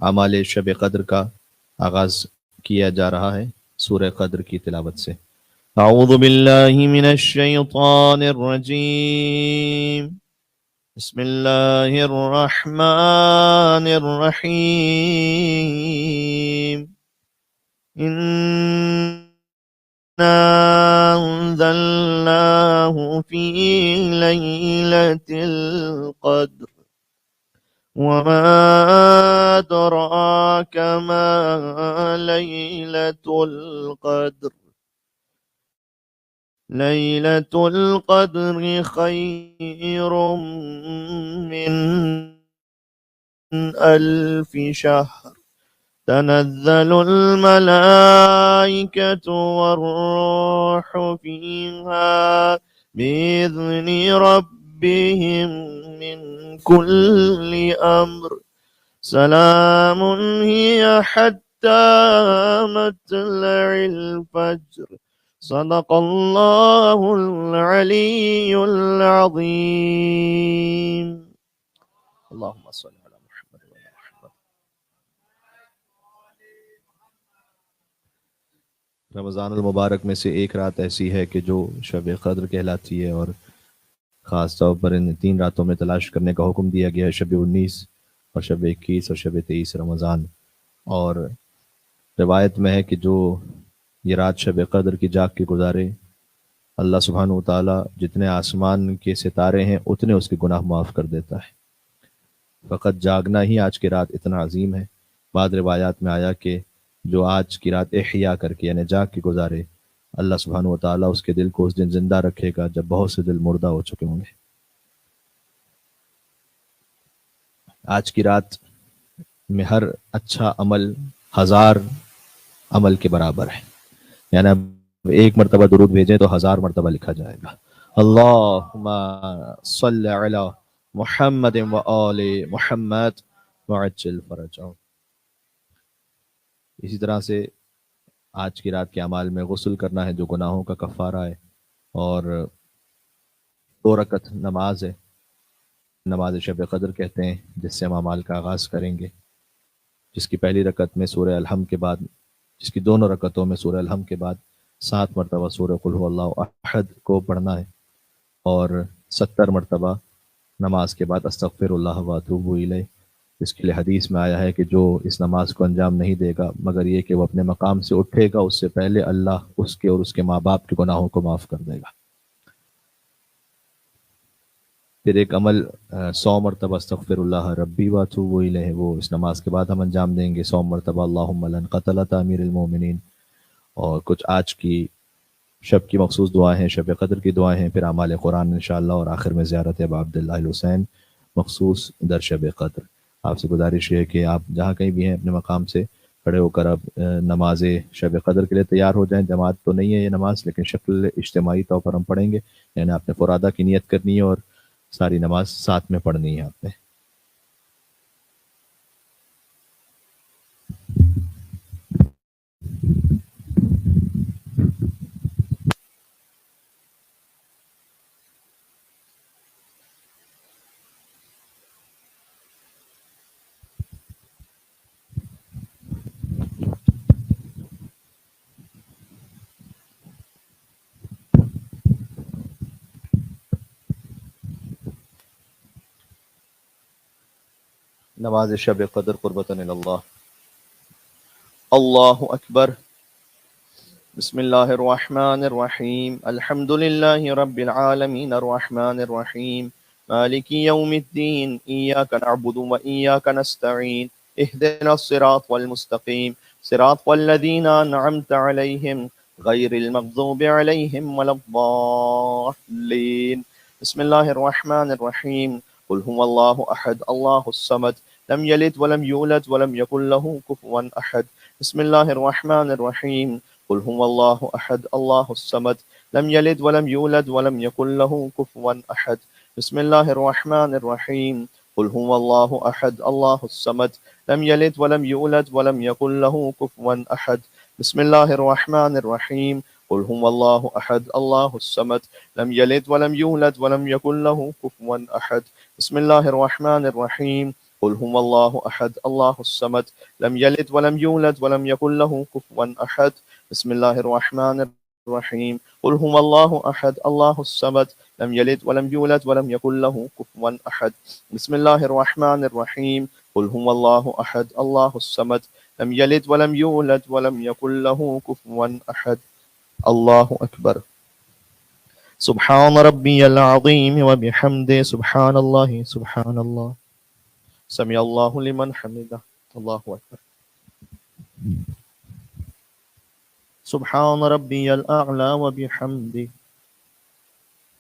اعمال شب قدر کا آغاز کیا جا رہا ہے سورہ قدر کی تلاوت سے۔ اعوذ باللہ من الشیطان الرجیم، بسم اللہ الرحمن الرحیم، انا انزلناہ فی لیلۃ القدر وما أدراك ما ليلة القدر ليلة القدر خير من 1000 شهر تنزل الملائكة والروح فيها بإذن ربهم من كل أمر سلام هي حتى مطلع الفجر صدق الله العلي العظيم اللهم صل على محمد وعلى محمد۔ رمضان المبارک میں سے ایک رات ایسی ہے کہ جو شب قدر کہلاتی ہے، اور خاص طور پر ان 3 راتوں میں تلاش کرنے کا حکم دیا گیا ہے، شب 19 اور شب 21 اور شب 23 رمضان۔ اور روایت میں ہے کہ جو یہ رات شب قدر کی جاگ کے گزارے، اللہ سبحانہ و تعالیٰ جتنے آسمان کے ستارے ہیں اتنے اس کے گناہ معاف کر دیتا ہے۔ فقط جاگنا ہی آج کی رات اتنا عظیم ہے۔ بعض روایات میں آیا کہ جو آج کی رات احیا کر کے یعنی جاگ کے گزارے، اللہ سبحانہ و تعالیٰ اس کے دل کو اس دن زندہ رکھے گا جب بہت سے دل مردہ ہو چکے ہوں گے۔ آج کی رات میں ہر اچھا عمل 1000 عمل کے برابر ہے، یعنی اب ایک مرتبہ درود بھیجیں تو 1000 مرتبہ لکھا جائے گا۔ اللہم صل علی محمد و آل محمد وعجل فرجہم۔ اسی طرح سے آج کی رات کے اعمال میں غسل کرنا ہے جو گناہوں کا کفارہ ہے، اور 2 رکعت نماز ہے، نماز شب قدر کہتے ہیں، جس سے ہم اعمال کا آغاز کریں گے، جس کی پہلی رکعت میں سورہ الحمد کے بعد، جس کی دونوں رکعتوں میں سورہ الحمد کے بعد 7 مرتبہ سورہ قل هو اللہ احد کو پڑھنا ہے، اور 70 مرتبہ نماز کے بعد استغفر اللہ واتوب الیہ۔ اس کے لیے حدیث میں آیا ہے کہ جو اس نماز کو انجام نہیں دے گا مگر یہ کہ وہ اپنے مقام سے اٹھے گا، اس سے پہلے اللہ اس کے اور اس کے ماں باپ کے گناہوں کو معاف کر دے گا۔ پھر ایک عمل 100 مرتبہ استغفر اللہ ربی واتوب الیہ، وہ اس نماز کے بعد ہم انجام دیں گے 100 مرتبہ اللہم لن قتلت امیر المومنین۔ اور کچھ آج کی شب کی مخصوص دعائیں ہیں، شب قدر کی دعائیں ہیں، پھر اعمال قرآن انشاءاللہ، اور آخر میں زیارت ابا عبداللہ الحسین مخصوص در شب قدر۔ آپ سے گزارش ہے کہ آپ جہاں کہیں بھی ہیں اپنے مقام سے کھڑے ہو کر اب نماز شب قدر کے لیے تیار ہو جائیں۔ جماعت تو نہیں ہے یہ نماز، لیکن شکل اجتماعی طور پر ہم پڑھیں گے، یعنی آپ نے فرادہ کی نیت کرنی ہے اور ساری نماز ساتھ میں پڑھنی ہے آپ نے۔ نماز شب قدر قربتاً اللہ۔ اللہ اکبر۔ بسم اللہ الرحمن الرحیم، الحمد للہ رب العالمین الرحمن الرحیم مالک یوم الدین، ایاک نعبد و ایاک نستعین، اہدنا الصراط والمستقیم صراط والذین انعمت علیہم غیر المغضوب علیہم ولا الضالین۔ بسم اللہ الرحمن الرحیم، قل هو اللہ احد اللہ الصمد لم یلد ولم یولد ولم یکن له کفوا احد۔ بسم اللہ الرحمن الرحیم، قل هو اللہ احد اللہ الصمد لم یلد ولم یولد ولم یکن له کفوا احد۔ بسم اللہ الرحمن الرحیم، قل هو اللہ احد اللہ الصمد لم یلد ولم یولد ولم یکن له کفوا احد۔ بسم اللہ الرحمن الرحیم، قل هو اللہ احد اللہ الصمد لم یلد ولم یولد ولم یکن له کفوا احد۔ بسم اللہ الرحمن الرحیم، قل هو الله أحد الله الصمد لم يلد ولم يولد ولم يكن له كفوا أحد. بسم الله الرحمن الرحيم. قل هو الله أحد الله الصمد لم يلد ولم يولد ولم يكن له كفوا أحد. بسم الله الرحمن الرحيم. قل هو الله أحد الله الصمد لم يلد ولم يولد ولم يكن له كفوا أحد. الله أكبر. سبحان ربي العظيم وبحمده سبحان الله سبحان الله. سمع الله لمن حمده. الله أكبر. سبحان ربي الأعلى وبحمده.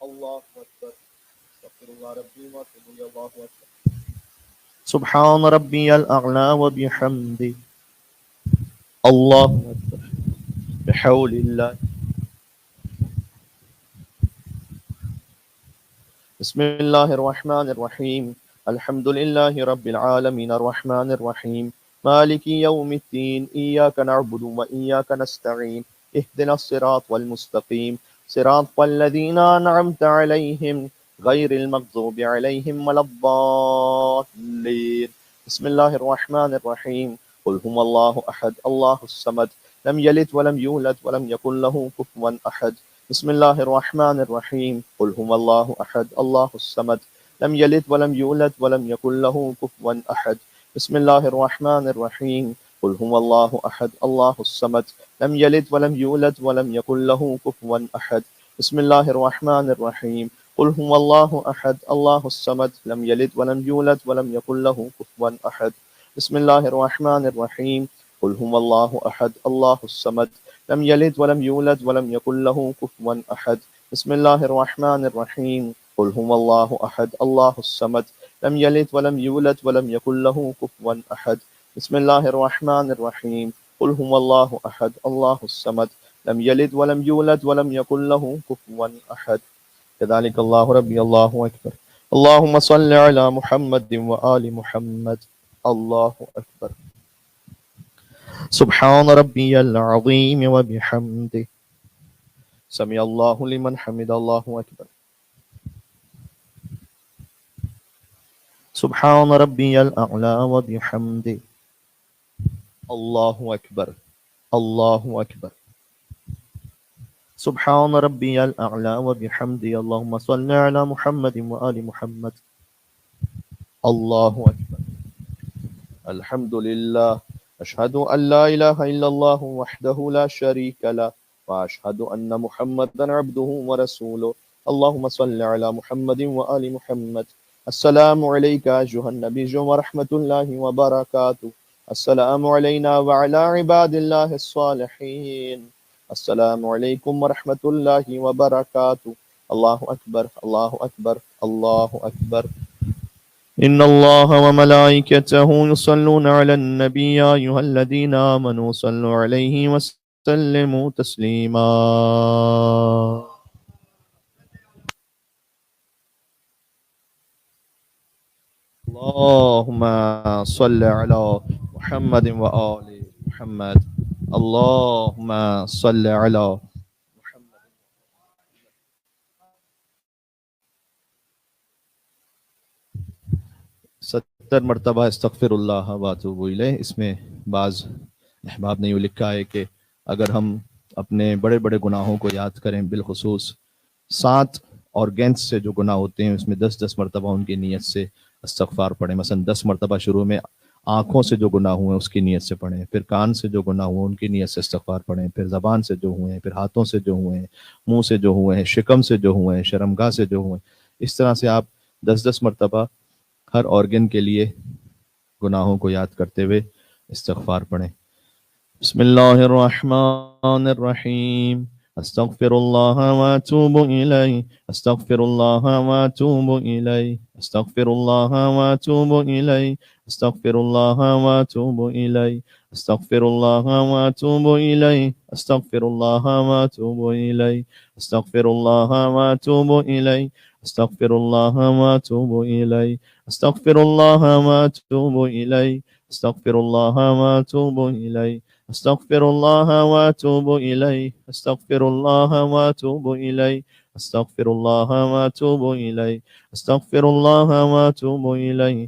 الله أكبر. استغفر الله ربي وأتوب إليه. الله أكبر. سبحان ربي الأعلى وبحمده. الله أكبر. بحول الله. بسم الله الرحمن الرحيم. الحمد لله رب العالمين الرحمن الرحيم مالك يوم الدين إياك نعبد وإياك نستعين اهدنا الصراط والمستقيم صراط الذين أنعمت عليهم غير المغضوب عليهم ولا الضالين. بسم الله الرحمن الرحيم. قل هو الله أحد الله الصمد لم يلد ولم يولد ولم يكن له كفوا أحد. بسم الله الرحمن الرحيم. قل هو الله أحد الله الصمد لم يلد ولم يولد ولم يكن له كفوا أحد. بسم الله الرحمن الرحيم. قل هو الله أحد الله الصمد لم يلد ولم يولد ولم يكن له كفوا أحد. بسم الله الرحمن الرحيم. قل هو الله أحد الله الصمد لم يلد ولم يولد ولم يكن له كفوا أحد. بسم الله الرحمن الرحيم. قل هو الله أحد الله الصمد لم يلد ولم يولد ولم يكن له كفوا أحد. بسم الله الرحمن الرحيم. قل هو الله أحد الله الصمد لم يلد ولم يولد ولم يكن له كفوا أحد. بسم الله الرحمن الرحيم. قل هو الله أحد الله الصمد لم يلد ولم يولد ولم يكن له كفوا أحد. كذلك الله ربي. الله أكبر. اللهم صل على محمد وآل محمد. الله أكبر. سبحان ربي العظيم وبحمده سمع الله لمن حمد. الله أكبر. سبحان ربي الأعلى وبحمده. الله أكبر. الله أكبر. سبحان ربي الأعلى وبحمده. اللهم صل على محمد وآل محمد. الله أكبر. الحمد لله. أشهد أن لا إله إلا الله وحده لا شريك له وأشهد أن محمدا عبده ورسوله. اللهم صل على محمد وآل محمد. السلام عليك أيها النبي ورحمة الله وبركاته. السلام علينا وعلى عباد الله الصالحين. السلام عليكم ورحمة الله وبركاته. الله أكبر. الله أكبر. الله أكبر. إن الله وملائكته يصلون على النبي يا أيها الذين آمنوا صلوا عليه وسلموا تسليما. اللهم صل على محمد وآل محمد. اللهم صل على محمد. 70 مرتبہ استغفر اللہ واتوب الیہ. اس میں بعض احباب نے یہ لکھا ہے کہ اگر ہم اپنے بڑے بڑے گناہوں کو یاد کریں، بالخصوص 7 آرگنز سے جو گناہ ہوتے ہیں، اس میں 10 مرتبہ ان کی نیت سے استغفار پڑھیں. مثلا 10 مرتبہ شروع میں آنکھوں سے جو گناہ ہوئے اس کی نیت سے پڑھیں، پھر کان سے جو گناہ ہوئے ان کی نیت سے استغفار پڑھیں، پھر زبان سے جو ہوئے ہیں، پھر ہاتھوں سے جو ہوئے ہیں، منہ سے جو ہوئے ہیں، شکم سے جو ہوئے ہیں، شرمگاہ سے جو ہوئے ہیں. اس طرح سے آپ 10 مرتبہ ہر آرگن کے لیے گناہوں کو یاد کرتے ہوئے استغفار پڑھیں. بسم اللہ الرحمن الرحیم. استغفر اللہ واتوب الیہ. استغفر اللہ واتوب الیہ. استغفر اللہ واتوب الیہ. استغفر اللہ واتوب الیہ. استغفر اللہ واتوب الیہ. استغفر اللہ واتوب الیہ. استغفر اللہ واتوب الیہ. استغفر اللہ واتوب الیہ. استغفر اللہ واتوب الیہ. استغفر اللہ واتوب الیہ. استغفر اللہ واتوب الیہ. استغفر اللہ واتوب الیہ. استغفر اللہ واتوب الیہ. استغفر اللہ واتوب الیہ.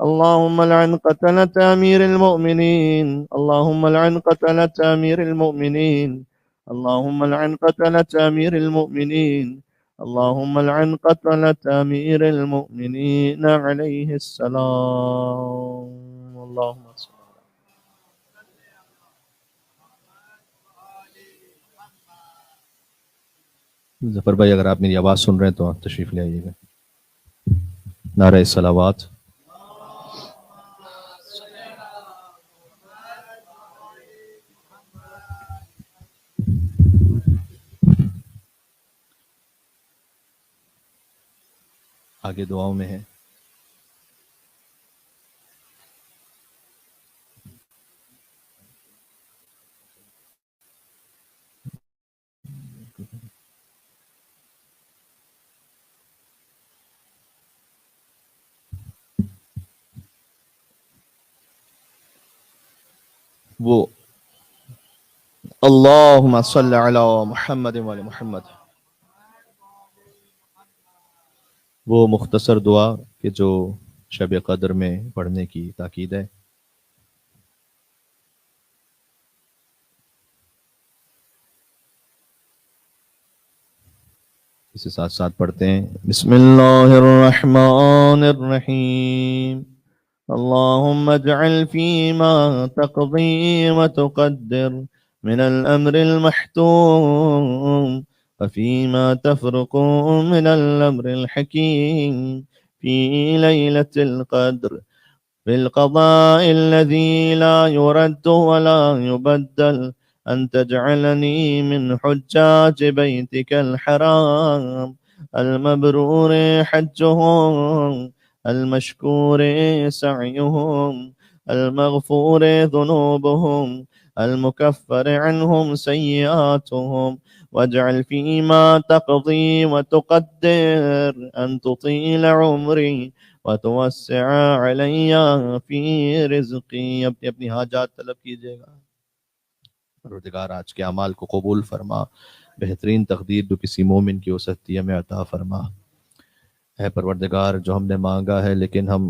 اللهم لعن قتلة أمير المؤمنين، اللهم لعن قتلة أمير المؤمنين، اللهم لعن قتلة أمير المؤمنين، اللهم لعن قتلة أمير المؤمنين عليه السلام. اللهم صل. ظفر بھائی اگر آپ میری آواز سن رہے ہیں تو آپ تشریف لے آئیے گا. نعرہ صلوات. آگے دعاؤں میں ہے. وہ اللہم صل علی محمد و علی محمد، وہ مختصر دعا کہ جو شب قدر میں پڑھنے کی تاکید ہے. اسے ساتھ ساتھ پڑھتے ہیں. بسم اللہ الرحمن الرحیم. اللهم اجعل فيما تقضي وتقدر من الأمر المحتوم وفيما تفرق من الأمر الحكيم في ليلة القدر بالقضاء الذي لا يرد ولا يبدل أن تجعلني من حجاج بيتك الحرام المبرور حجهم المشكور سعيهم المغفور ذنوبهم المكفر عنهم سيئاتهم، واجعل فيما تقضي وتقدر أن تطيل عمري وتوسع علی فی رزقی. اپنی اپنی حاجات طلب کیجیے گا. پروردگار آج کے اعمال کو قبول فرما، بہترین تقدیر جو کسی مومن کی ہو سکتی ہے ہمیں عطا فرما. اے پروردگار، جو ہم نے مانگا ہے لیکن ہم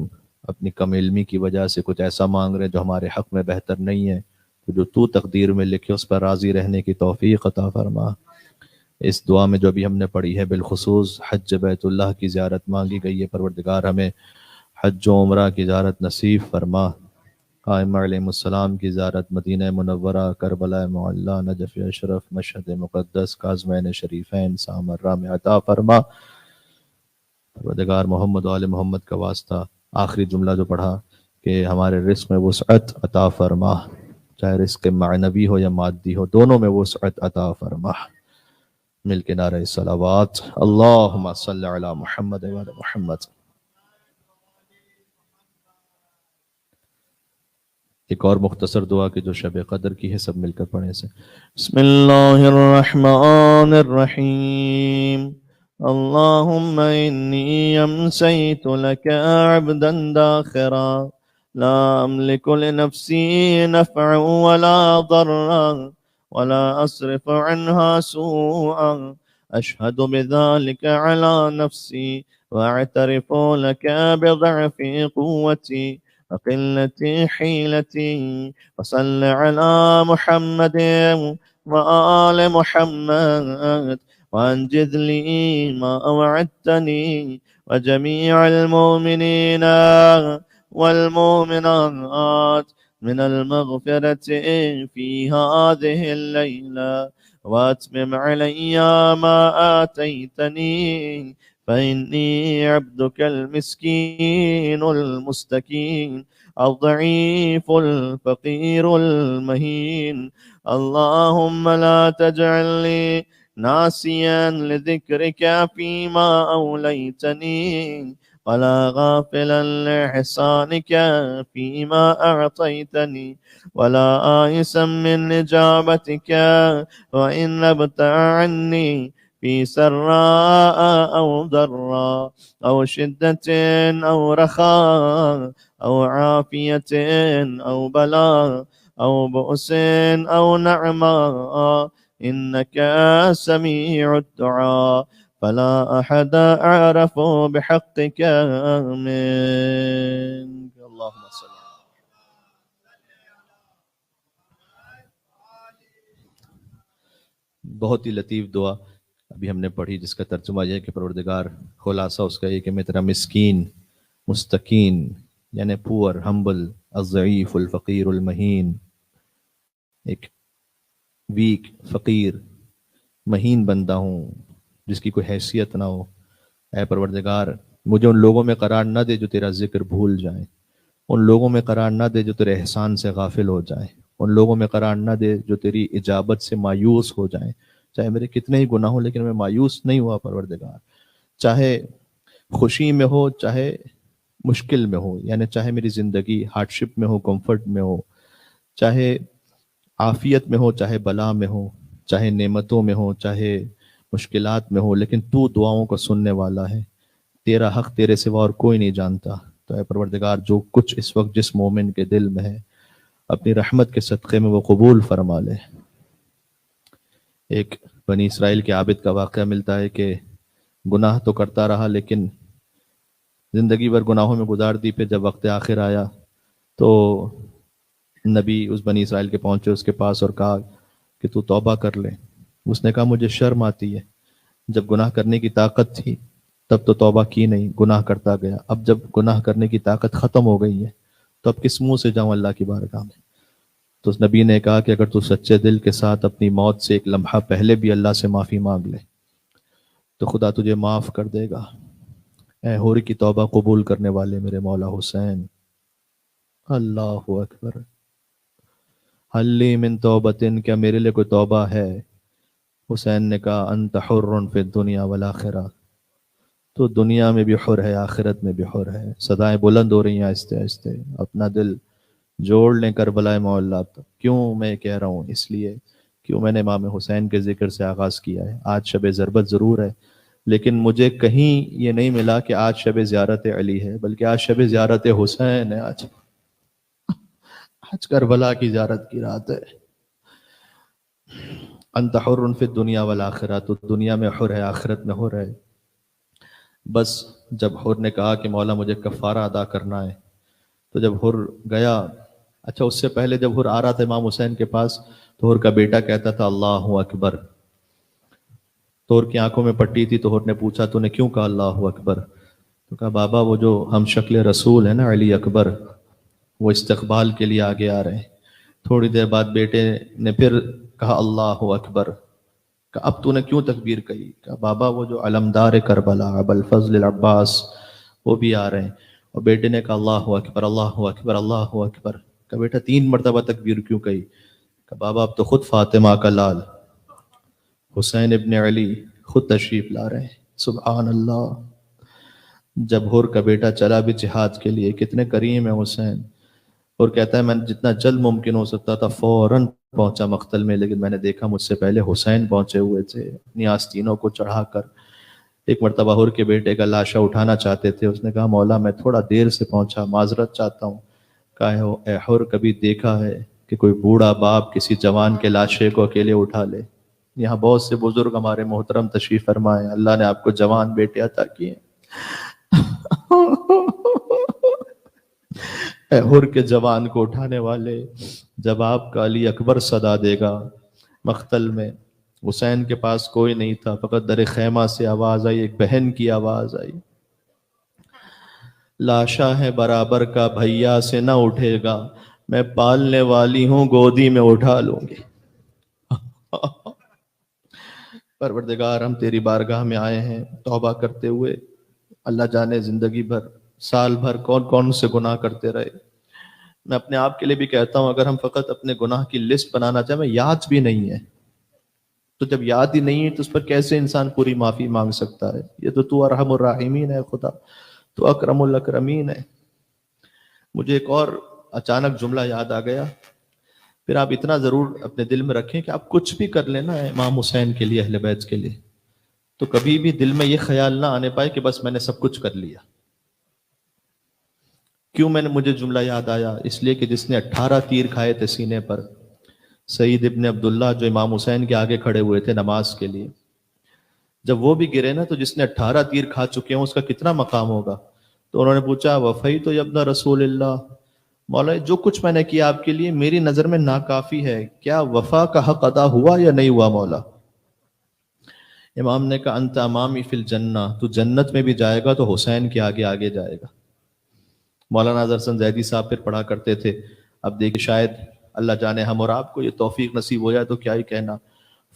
اپنی کم علمی کی وجہ سے کچھ ایسا مانگ رہے ہیں جو ہمارے حق میں بہتر نہیں ہے، تو جو تو تقدیر میں لکھے اس پر راضی رہنے کی توفیق عطا فرما. اس دعا میں جو بھی ہم نے پڑھی ہے بالخصوص حج بیت اللہ کی زیارت مانگی گئی ہے، پروردگار ہمیں حج و عمرہ کی زیارت نصیب فرما. قائمہ علیہ السلام کی زیارت، مدینہ منورہ، کربلا معلیٰ، نجف اشرف، مشہد مقدس، کاظمین شریفین، سامرہ میں عطا فرما. پروردگار محمد و آل محمد کا واسطہ آخری جملہ جو پڑھا کہ ہمارے رزق میں وسعت عطا فرما، چاہے رزق معنوی ہو یا مادی ہو، دونوں میں وسعت عطا فرما. مل کے نعرہ صلوات. اللہم صلی علی محمد و علی محمد. ایک اور مختصر دعا کہ جو شب قدر کی ہے سب مل کر پڑھیں سے. بسم اللہ الرحمن الرحیم. اللہم انی امسیت لک عبدا داخرا لا املک لنفسی نفعا ولا ضرا ولا اصرف عنها سوءا اشہد بذلك على نفسی واعترف لك بضعف قوتی وقلة حيلتي. وصل على محمد وآل محمد وانجز لي ما وعدتني وجميع المؤمنين والمؤمنات من المغفرة في هذه الليلة، واتمم علي ما آتيتني فإني عبدك المسكين المستكين الضعيف الفقير المهين. اللهم لا تجعل لي ناسيا لذكرك فيما أوليتني ولا غافلا لإحسانك فيما أعطيتني ولا آيسا من إجابتك وإن نبت عني في سراء أو ضراء أو شدة أو رخاء أو عافية أو بلاء أو بؤس أو نعماء إنك سميع الدعاء فلا أحد أعرف بحقك منك. اللہم صلی اللہ۔ بہت ہی لطیف دعا ابھی ہم نے پڑھی، جس کا ترجمہ یہ ہے کہ پروردگار، خلاصہ اس کا یہ کہ میں تیرا مسکین، مستکین یعنی پور، ہمبل، الضعیف، الفقیر، المہین، ایک ویک، فقیر، مہین بندہ ہوں جس کی کوئی حیثیت نہ ہو۔ اے پروردگار، مجھے ان لوگوں میں قرار نہ دے جو تیرا ذکر بھول جائیں، ان لوگوں میں قرار نہ دے جو تیرے احسان سے غافل ہو جائیں، ان لوگوں میں قرار نہ دے جو تیری اجابت سے مایوس ہو جائیں۔ چاہے میرے کتنے ہی گناہ ہوں لیکن میں مایوس نہیں ہوا پروردگار، چاہے خوشی میں ہو چاہے مشکل میں ہو، یعنی چاہے میری زندگی ہارڈ شپ میں ہو، کمفرٹ میں ہو، چاہے عافیت میں ہو چاہے بلا میں ہو، چاہے نعمتوں میں ہو چاہے مشکلات میں ہو، لیکن تو دعاؤں کو سننے والا ہے، تیرا حق تیرے سوا اور کوئی نہیں جانتا۔ تو اے پروردگار، جو کچھ اس وقت جس مومن کے دل میں ہے اپنی رحمت کے صدقے میں وہ قبول فرما لے۔ ایک بنی اسرائیل کے عابد کا واقعہ ملتا ہے کہ گناہ تو کرتا رہا لیکن زندگی بھر گناہوں میں گزار دی، پھر جب وقت آخر آیا تو نبی اس بنی اسرائیل کے پہنچے اس کے پاس اور کہا کہ تو توبہ کر لے۔ اس نے کہا مجھے شرم آتی ہے، جب گناہ کرنے کی طاقت تھی تب تو توبہ کی نہیں، گناہ کرتا گیا، اب جب گناہ کرنے کی طاقت ختم ہو گئی ہے تو اب کس منہ سے جاؤں اللہ کی بارگاہ میں؟ تو اس نبی نے کہا کہ اگر تو سچے دل کے ساتھ اپنی موت سے ایک لمحہ پہلے بھی اللہ سے معافی مانگ لے تو خدا تجھے معاف کر دے گا۔ اے حور کی توبہ قبول کرنے والے میرے مولا حسین، اللہ اکبر، حل لی من توبتن، کیا میرے لیے کوئی توبہ ہے؟ حسین نے کہا انت حر فی الدنیا والآخرہ، تو دنیا میں بھی حر ہے آخرت میں بھی حر ہے۔ صدائیں بلند ہو رہی ہیں آہستہ آہستہ، اپنا دل جوڑ لیں کربلا معلیٰ تک۔ کیوں میں کہہ رہا ہوں؟ اس لیے کیوں میں نے امام حسین کے ذکر سے آغاز کیا ہے۔ آج شب ضربت ضرور ہے لیکن مجھے کہیں یہ نہیں ملا کہ آج شب زیارت علی ہے، بلکہ آج شب زیارت حسین ہے، آج کربلا کی زیارت کی رات ہے۔ انت حر فی الدنیا والآخرہ، تو دنیا میں حر ہے آخرت میں حر ہے۔ بس جب حر نے کہا کہ مولا مجھے کفارہ ادا کرنا ہے، تو جب حر گیا، اچھا اس سے پہلے جب حر آ رہا تھا امام حسین کے پاس تو حر کا بیٹا کہتا تھا اللہ اکبر، تو حر کی آنکھوں میں پٹی تھی، تو حر نے پوچھا تو نے کیوں کہا اللہ اکبر؟ تو کہا بابا وہ جو ہم شکل رسول ہے نا علی اکبر، وہ استقبال کے لیے آگے آ رہے ہیں۔ تھوڑی دیر بعد بیٹے نے پھر کہا اللہ اکبر، کہ اب تو نے کیوں تکبیر کہی؟ کہ بابا وہ جو علمدار کربلا ابو الفضل العباس وہ بھی آ رہے ہیں۔ اور بیٹے نے کہا اللہ اکبر، اللہ اکبر، اللہ اکبر۔ کہ بیٹا 3 مرتبہ تکبیر کیوں کہی؟ کہ بابا اب تو خود فاطمہ کا لال حسین ابن علی خود تشریف لا رہے ہیں۔ سبحان اللہ۔ جب حر کا بیٹا چلا بھی جہاد کے لیے، کتنے کریم ہے حسین، اور کہتا ہے میں جتنا جلد ممکن ہو سکتا تھا فوراً پہنچا مقتل میں، لیکن میں نے دیکھا مجھ سے پہلے حسین پہنچے ہوئے تھے اپنی آستینوں کو چڑھا کر۔ ایک مرتبہ حر کے بیٹے کا لاشا اٹھانا چاہتے تھے، اس نے کہا مولا میں تھوڑا دیر سے پہنچا، معذرت چاہتا ہوں۔ کہا اے حر کبھی دیکھا ہے کہ کوئی بوڑھا باپ کسی جوان کے لاشے کو اکیلے اٹھا لے؟ یہاں بہت سے بزرگ ہمارے محترم تشریف فرمائے، اللہ نے آپ کو جوان بیٹے عطا کیے۔ اے حر کے جوان کو اٹھانے والے، جب آپ کا علی اکبر صدا دے گا مقتل میں، حسین کے پاس کوئی نہیں تھا، فقط در خیمہ سے آواز آئی، ایک بہن کی آواز آئی، لاشا ہے برابر کا بھیا سے نہ اٹھے گا، میں پالنے والی ہوں گودی میں اٹھا لوں گی۔ پروردگار ہم تیری بارگاہ میں آئے ہیں توبہ کرتے ہوئے، اللہ جانے زندگی بھر سال بھر کون کون سے گناہ کرتے رہے۔ میں اپنے آپ کے لیے بھی کہتا ہوں اگر ہم فقط اپنے گناہ کی لسٹ بنانا چاہیں، میں یاد بھی نہیں ہے، تو جب یاد ہی نہیں ہے تو اس پر کیسے انسان پوری معافی مانگ سکتا ہے؟ یہ تو ارحم الراحمین ہے خدا، تو اکرم الاکرمین ہے۔ مجھے ایک اور اچانک جملہ یاد آ گیا، پھر آپ اتنا ضرور اپنے دل میں رکھیں کہ آپ کچھ بھی کر لینا ہے امام حسین کے لیے، اہل بیت کے لیے، تو کبھی بھی دل میں یہ خیال نہ آنے پائے کہ بس میں نے سب کچھ کر لیا۔ کیوں مجھے جملہ یاد آیا؟ اس لیے کہ جس نے 18 تیر کھائے تھے سینے پر، سعید ابن عبداللہ جو امام حسین کے آگے کھڑے ہوئے تھے نماز کے لیے، جب وہ بھی گرے نا تو جس نے 18 تیر کھا چکے ہوں اس کا کتنا مقام ہوگا؟ تو انہوں نے پوچھا وفی تو ابن رسول اللہ، مولا جو کچھ میں نے کیا آپ کے لیے میری نظر میں ناکافی ہے، کیا وفا کا حق ادا ہوا یا نہیں ہوا مولا؟ امام نے کہا انت امامی فی الجنہ، تو جنت میں بھی جائے گا تو حسین کے آگے آگے جائے گا۔ مولانا اظہر حسن زیدی صاحب پھر پڑھا کرتے تھے، اب دیکھیں شاید اللہ جانے ہم اور آپ کو یہ توفیق نصیب ہو جائے تو کیا ہی کہنا،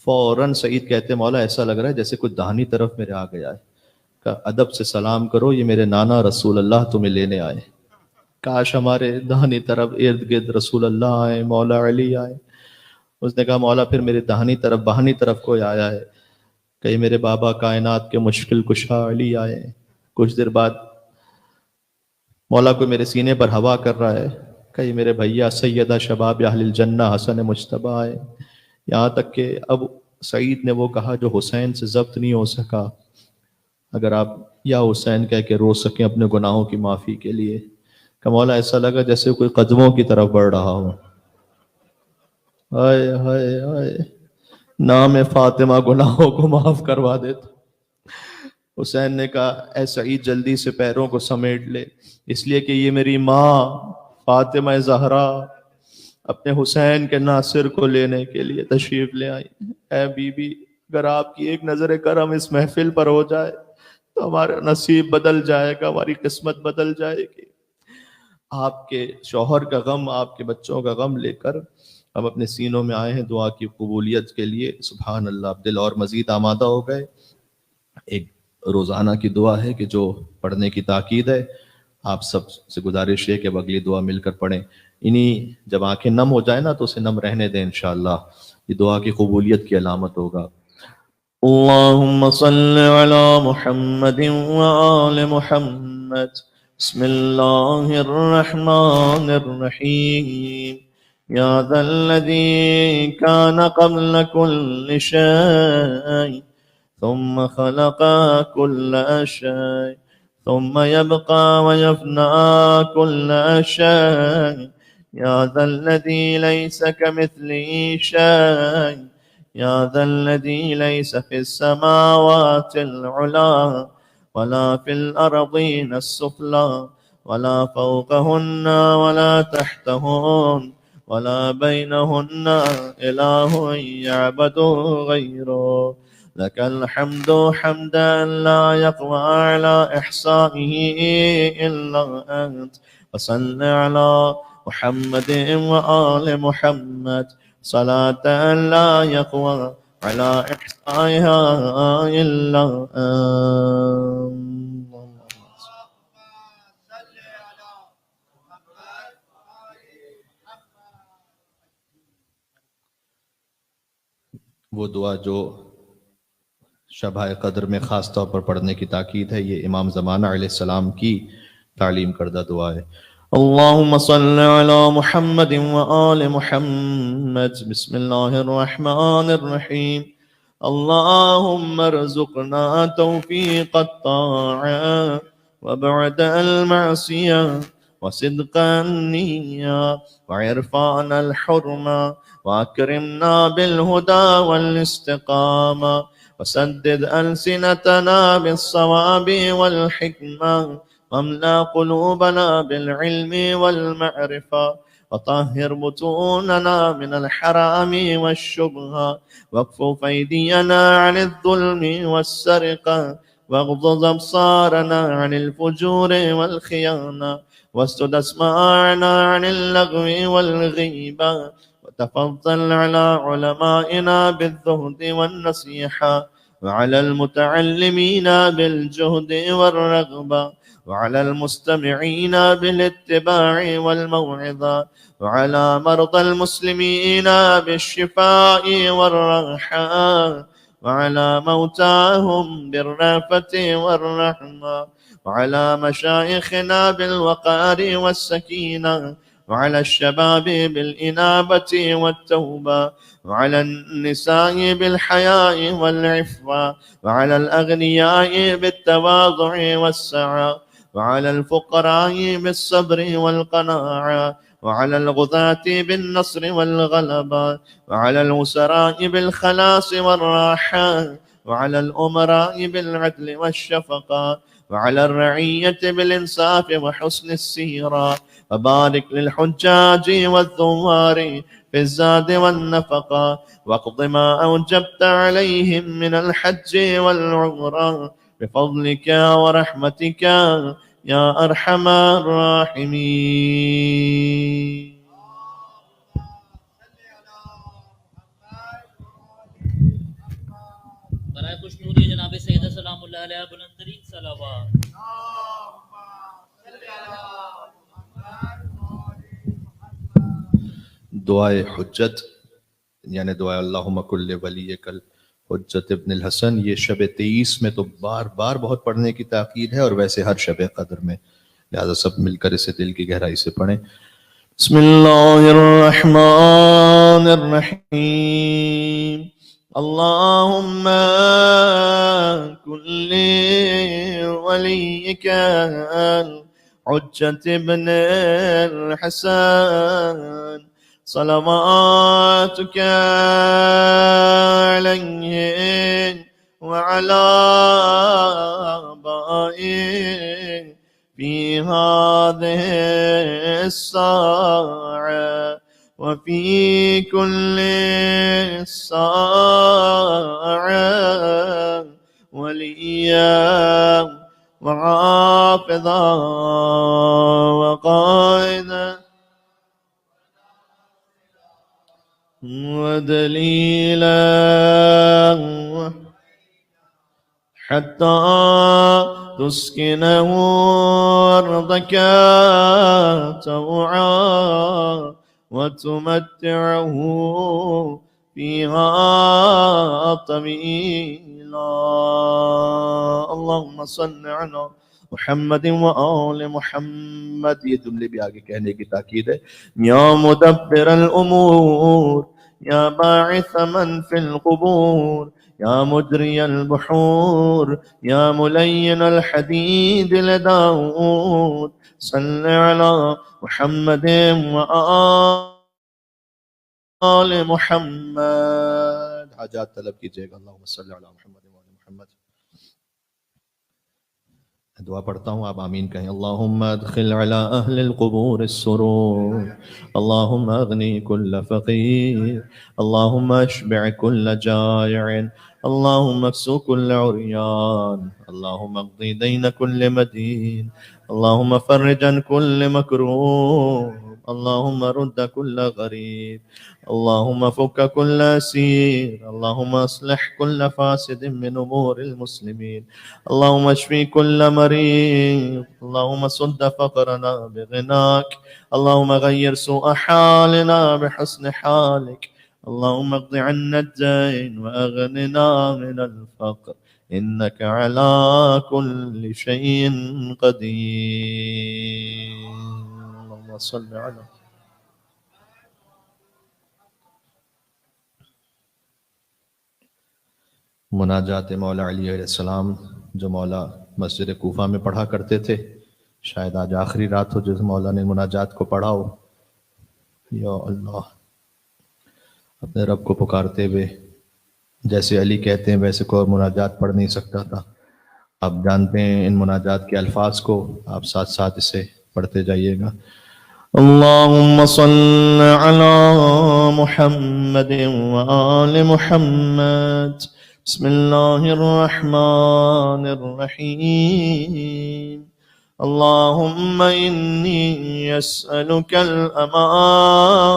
فوراً سعید کہتے مولا ایسا لگ رہا ہے جیسے کوئی دہانی طرف میرے آ گیا ہے، کہ ادب سے سلام کرو، یہ میرے نانا رسول اللہ تمہیں لینے آئے۔ کاش ہمارے دہنی طرف ارد گرد رسول اللہ آئے، مولا علی آئے۔ اس نے کہا مولا پھر میرے دہنی طرف بہانی طرف کوئی آیا ہے، کہ میرے بابا کائنات کے مشکل کشا علی آئے۔ کچھ دیر بعد مولا کوئی میرے سینے پر ہوا کر رہا ہے، کہ میرے بھیا سیدہ شباب اہل الجنہ حسن مجتبیٰ آئے۔ یہاں تک کہ اب سعید نے وہ کہا جو حسین سے ضبط نہیں ہو سکا، اگر آپ یا حسین کہہ کے رو سکیں اپنے گناہوں کی معافی کے لیے، کہ مولا ایسا لگا جیسے کوئی قدموں کی طرف بڑھ رہا ہو۔ ہائے ہائے ہائے، نام فاطمہ گناہوں کو معاف کروا دیتا۔ حسین نے کہا اے سعید جلدی سے پیروں کو سمیٹ لے، اس لیے کہ یہ میری ماں فاطمہ زہرا اپنے حسین کے ناصر کو لینے کے لیے تشریف لے آئی۔ اے بی بی، اگر آپ کی ایک نظر کرم اس محفل پر ہو جائے تو ہمارا نصیب بدل جائے گا، ہماری قسمت بدل جائے گی۔ آپ کے شوہر کا غم، آپ کے بچوں کا غم لے کر ہم اپنے سینوں میں آئے ہیں دعا کی قبولیت کے لیے۔ سبحان اللہ، دل اور مزید آمادہ ہو گئے۔ ایک روزانہ کی دعا ہے کہ جو پڑھنے کی تاکید ہے، آپ سب سے گزارش ہے کہ اب اگلی دعا مل کر پڑھیں۔ جب آنکھیں نم ہو جائیں نا تو اسے نم رہنے دیں، انشاءاللہ یہ دعا کی قبولیت کی علامت ہوگا۔ اللہم صل علی محمد وآل محمد، بسم اللہ الرحمن الرحیم، یا ذا الذی کان قبل کل شیء ثم خلق كل شيء ثم يبقى ويفنى كل شيء، يا ذا الذي ليس كمثله شيء، يا ذا الذي ليس في السماوات العلى ولا في الأرضين السفلى ولا فوقهن ولا تحتهن ولا بينهن إله يعبد غيره، لك الحمد حمدا لا يقوى على إحصائه إلا أنت، وصل على محمد وآل محمد صلاة لا يقوى على إحصائها إلا أنت۔ وہ دعا جو شبہ قدر میں خاص طور پر پڑھنے کی تاکید ہے، یہ امام زمانہ علیہ السلام کی تعلیم کردہ دعا ہے۔ اللہم صل علی محمد وآل محمد، بسم اللہ الرحمن الرحیم، اللہم ارزقنا توفیق الطاعة وبعد المعصیة وصدق النية وعرفان الحرمة، وأكرمنا بالهدى والاستقامة، وسدد ألسنتنا بالصواب والحكمة، واملأ قلوبنا بالعلم والمعرفة، وطهر بطوننا من الحرام والشبهة، واكفف أيدينا عن الظلم والسرقة، واغضض أبصارنا عن الفجور والخيانة، واسدد أسماعنا عن اللغو والغيبة، وتفضل على علمائنا بالزهد والنصيحة، وعلى المتعلمين بالجهد والرغبة، وعلى المستمعين بالاتباع والموعظة، وعلى مرضى المسلمين بالشفاء والراحة، وعلى موتاهم بالرأفة والرحمة، وعلى مشايخنا بالوقار والسكينة، وعلى الشباب بالإنابة والتوبة، وعلى النساء بالحياء والعفة، وعلى الأغنياء بالتواضع والسعة، وعلى الفقراء بالصبر والقناعة، وعلى الغذاة بالنصر والغلبة، وعلى الوسراء بالخلاص والراحة، وعلى الأمراء بالعدل والشفقة، وعلى الرعية بالإنصاف وحسن السيرة، وبارك للحجاج والثوار في الزاد والنفقة، واقض ما أوجبت عليهم من الحج والعمرة بفضلك ورحمتك يا أرحم الراحمين. برائے خوشنودی جناب سید سلام اللہ علیہ بلند ترین صلوات. دعائے حجت یعنی دعائے اللہم کل ولیک الحجت ابن الحسن، یہ شب 23 میں تو بار بار بہت پڑھنے کی تاکید ہے، اور ویسے ہر شب قدر میں، لہذا سب مل کر اسے دل کی گہرائی سے پڑھیں. بسم اللہ الرحمن الرحیم. اللہم کل ولیک الحجت ابن الحسن صلواتك عليه وعلى آبائه في هذه الساعة وفي كل ساعة وليا وحافظا وقائدا ودليلا حتى تسكنه أرضك طوعا وتمتعه فيها طويلا. اللهم صل على محمد وآل محمد. یہ جملے بھی آگے کہنے کی تاکید ہے. یا مدبر الامور یا باعث من فی القبور یا مجری البحور یا ملین الحدید لداود صل علی محمد وآل محمد. حاجات طلب کیجئے گا. اللہم صل علی محمد وآل محمد. دعا پڑھتا ہوں، آپ آمین کہیں. اللہم ادخل علی اہل القبور السرور، اللہم اغنی کل فقیر، اللہم اشبع کل جائع، اللہم اکسو کل عریان، اللہم اقضی دین کل مدین، اللہم فرج عن کل مکروب، اللہم رد کل غریب، اللہم فک کل اسیر، اللہم اصلح کل فاسد من امور المسلمین، اللہم اشفی کل مريض، اللهم سد فقرنا بغناك، اللهم غير سوء حالنا بحسن حالك، اللهم اقض عنا الدين وأغننا من الفقر إنك على كل شيء قدير. اللهم صل على مناجات مولا علی علیہ السلام جو مولا مسجد کوفہ میں پڑھا کرتے تھے. شاید آج آخری رات ہو جس مولا نے مناجات کو پڑھا ہو. یا اللہ، اپنے رب کو پکارتے ہوئے جیسے علی کہتے ہیں ویسے کوئی مناجات پڑھ نہیں سکتا تھا. آپ جانتے ہیں ان مناجات کے الفاظ کو، آپ ساتھ ساتھ اسے پڑھتے جائیے گا. اللہم صل علی محمد وآل محمد. بسم اللہ الرحمن الرحیم. اللہم انی اسألک الامان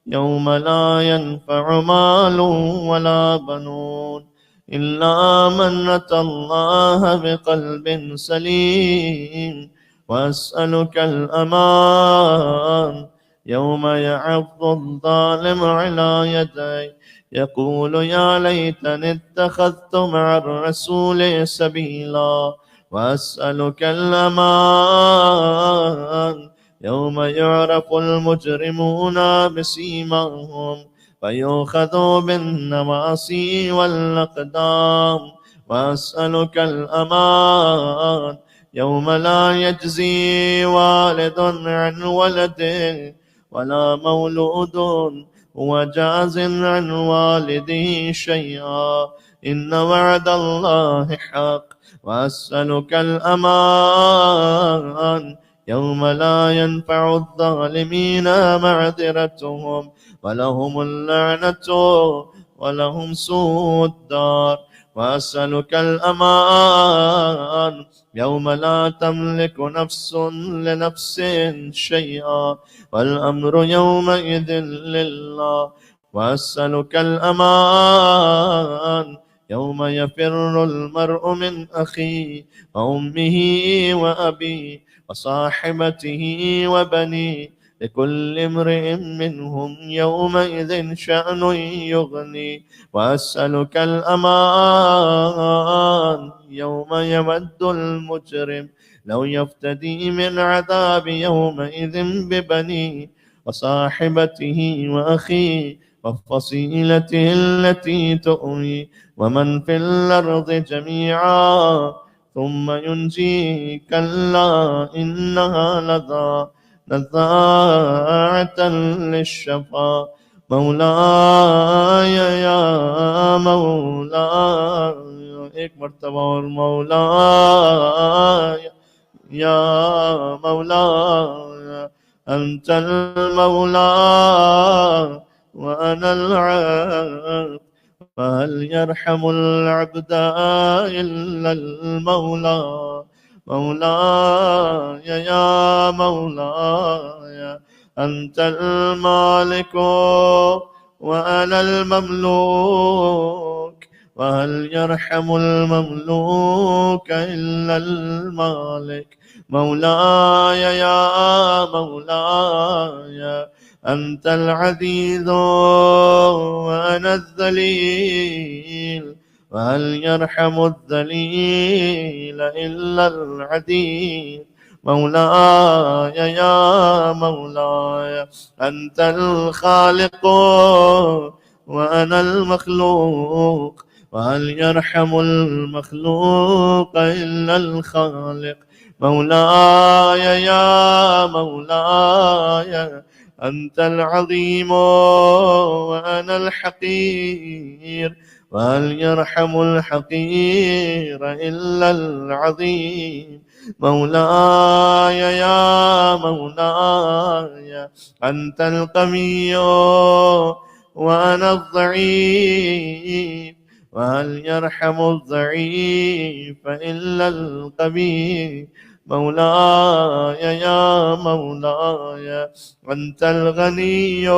یوم لا ينفع مال ولا بنون الا من اتى اللہ بقلب سلیم. واسألک الامان یوم يعض الظالم على يديه يقول يا ليتني اتخذت مع الرسول سبيلا. وأسألك الأمان يوم يعرف المجرمون بسيماهم فيؤخذوا بالنواصي والأقدام. وأسألك الأمان يوم لا يجزي والد عن ولده ولا مولود وجاز عن والده شيئا. إن وعد الله حق وأسألك الأمان يوم لا ينفع الظالمين معذرتهم ولهم اللعنة ولهم سوء الدار. وأسألك الأمان يوم لا تملك نفس لنفس شيئا والأمر يومئذ لله. وأسألك الأمان يوم يفر المرء من أخيه وأمه وأبيه وصاحبته وبنيه لكل امرئ منهم يومئذ شأن يغني. وأسألك الأمان يوم يود المجرم لو يفتدي من عذاب يومئذ ببنيه وصاحبته وأخيه وفصيلته التي تؤوي ومن في الأرض جميعا ثم ينجي. كلا إنها نزاعة للشفا. مولاي يا مولاي، ایک مرتبہ اور مولاي يا مولاي أنت المولى وأنا العبد فهل يرحم العبد إلا المولى. مولاي يا مولاي أنت المالك وأنا المملوك وهل يرحم المملوك إلا المالك. مولاي يا مولاي أنت العزيز وأنا الذليل وهل يرحم الذليل إلا العزيز. مولاي يا مولاي أنت الخالق وأنا المخلوق وهل يرحم المخلوق إلا الخالق. مولاي يا مولاي أنت العظيم وأنا الحقير وهل يرحم الحقير إلا العظيم. مولاي يا مولاي أنت القوي وأنا الضعيف وهل يرحم الضعيف إلا القوي. مولاي يا مولاي أنت الغني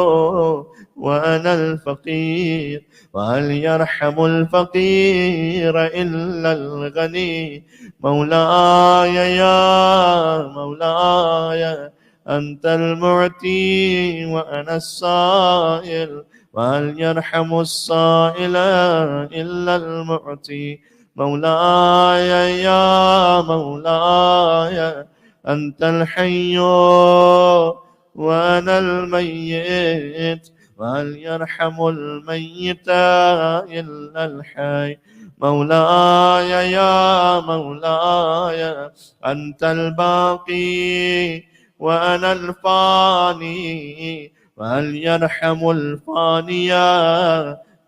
وأنا الفقير وهل يرحم الفقير إلا الغني. مولاي يا مولاي أنت المعطي وأنا السائل وهل يرحم السائل إلا المعطي. مولاي يا مولاي أنت الحي وأنا الميت وهل يرحم الميت إلا الحي. مولاي يا مولاي أنت الباقي وأنا الفاني وهل يرحم الفاني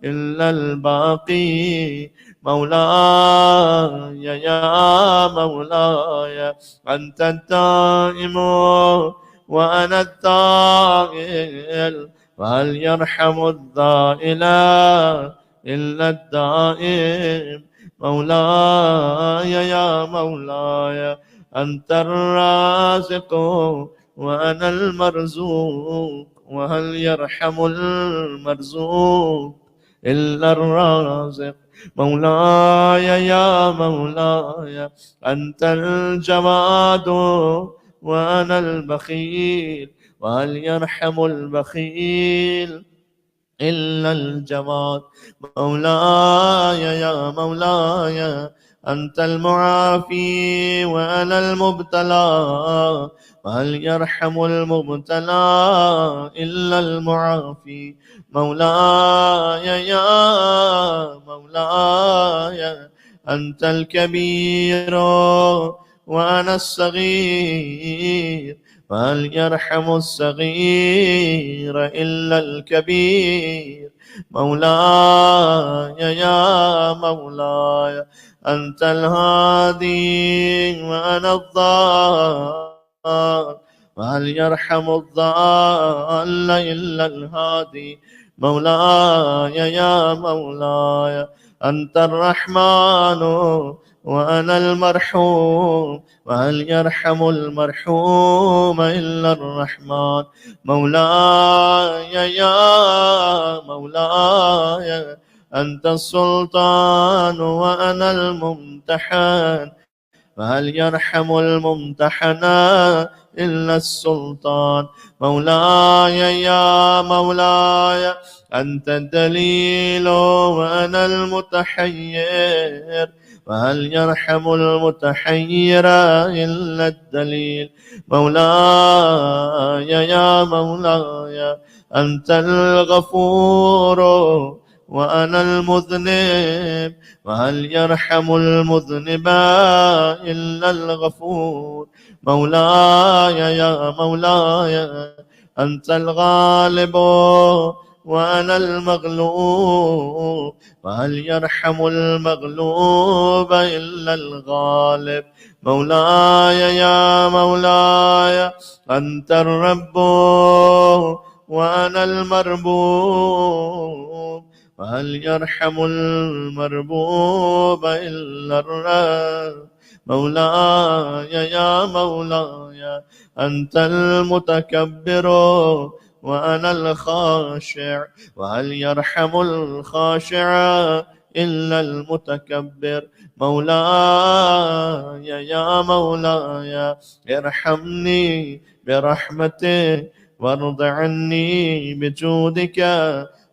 إلا الباقي. مولاي يا مولاي أنت الدائم وأنا الدائل وهل يرحم الدائل إلا الدائم. مولاي يا مولاي أنت الرازق وأنا المرزوق وهل يرحم المرزوق إلا الرازق. مولاي يا مولاي أنت الجواد وأنا البخيل وهل يرحم البخيل إلا الجواد. مولاي يا مولاي أنت المعافي وأنا المبتلى وهل يرحم المبتلى إلا المعافي. مولاي يا مولاي أنت الكبير وأنا الصغير وهل يرحم الصغير إلا الكبير. مولاي يا مولاي أنت الهادي وأنا الضال وهل يرحم الضال إلا الهادي مولاي يا مولاي أنت الرحمن وأنا المرحوم وهل يرحم المرحوم إلا الرحمن مولاي يا مولاي أنت السلطان وأنا الممتحن فهل يرحم الممتحن إلا السلطان مولاي يا مولاي أنت الدليل وأنا المتحير وهل يرحم المتحير إلا الدليل مولاي يا مولاي أنت الغفور وأنا المذنب وهل يرحم المذنب إلا الغفور مولاي يا مولاي أنت الغالب وأنا المغلوب وهل يرحم المغلوب إلا الغالب مولاي يا مولاي أنت الرب وأنا المربوب وهل يرحم المربوب إلا الرب مولاي يا مولاي أنت المتكبر وأنا الخاشع وهل يرحم الخاشع إلا المتكبر مولاي يا مولاي ارحمني برحمتك وارض عني بجودك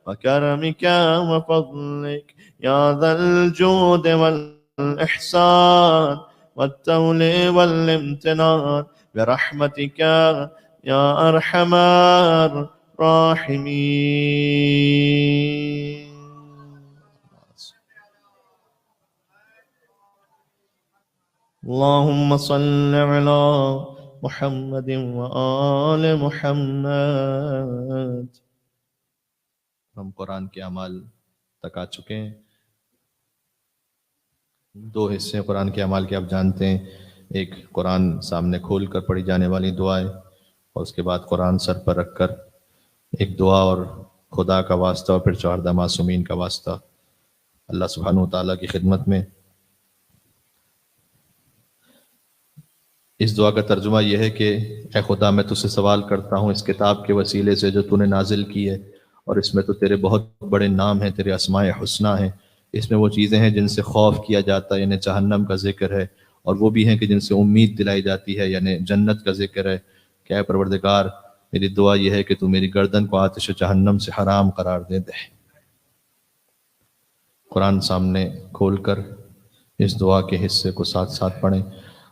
وكرمك وفضلك يا ذا الجود والإحسان والتولي والامتنان برحمتك يا أرحم الراحمين. اللهم صل على محمد وآل محمد. ہم قرآن کے اعمال تک آ چکے ہیں. دو حصے قرآن کے اعمال کے آپ جانتے ہیں. ایک قرآن سامنے کھول کر پڑھی جانے والی دعائیں اور اس کے بعد قرآن سر پر رکھ کر ایک دعا اور خدا کا واسطہ اور پھر 14 معصومین کا واسطہ اللہ سبحانہ و تعالیٰ کی خدمت میں. اس دعا کا ترجمہ یہ ہے کہ اے خدا میں تجھ سے سوال کرتا ہوں اس کتاب کے وسیلے سے جو تو نے نازل کی ہے اور اس میں تو تیرے بہت بڑے نام ہیں، تیرے اسماء حسنی ہیں. اس میں وہ چیزیں ہیں جن سے خوف کیا جاتا ہے یعنی جہنم کا ذکر ہے، اور وہ بھی ہیں کہ جن سے امید دلائی جاتی ہے یعنی جنت کا ذکر ہے. کہ اے پروردگار میری دعا یہ ہے کہ تو میری گردن کو آتش جہنم سے حرام قرار دے. قرآن سامنے کھول کر اس دعا کے حصے کو ساتھ ساتھ پڑھیں.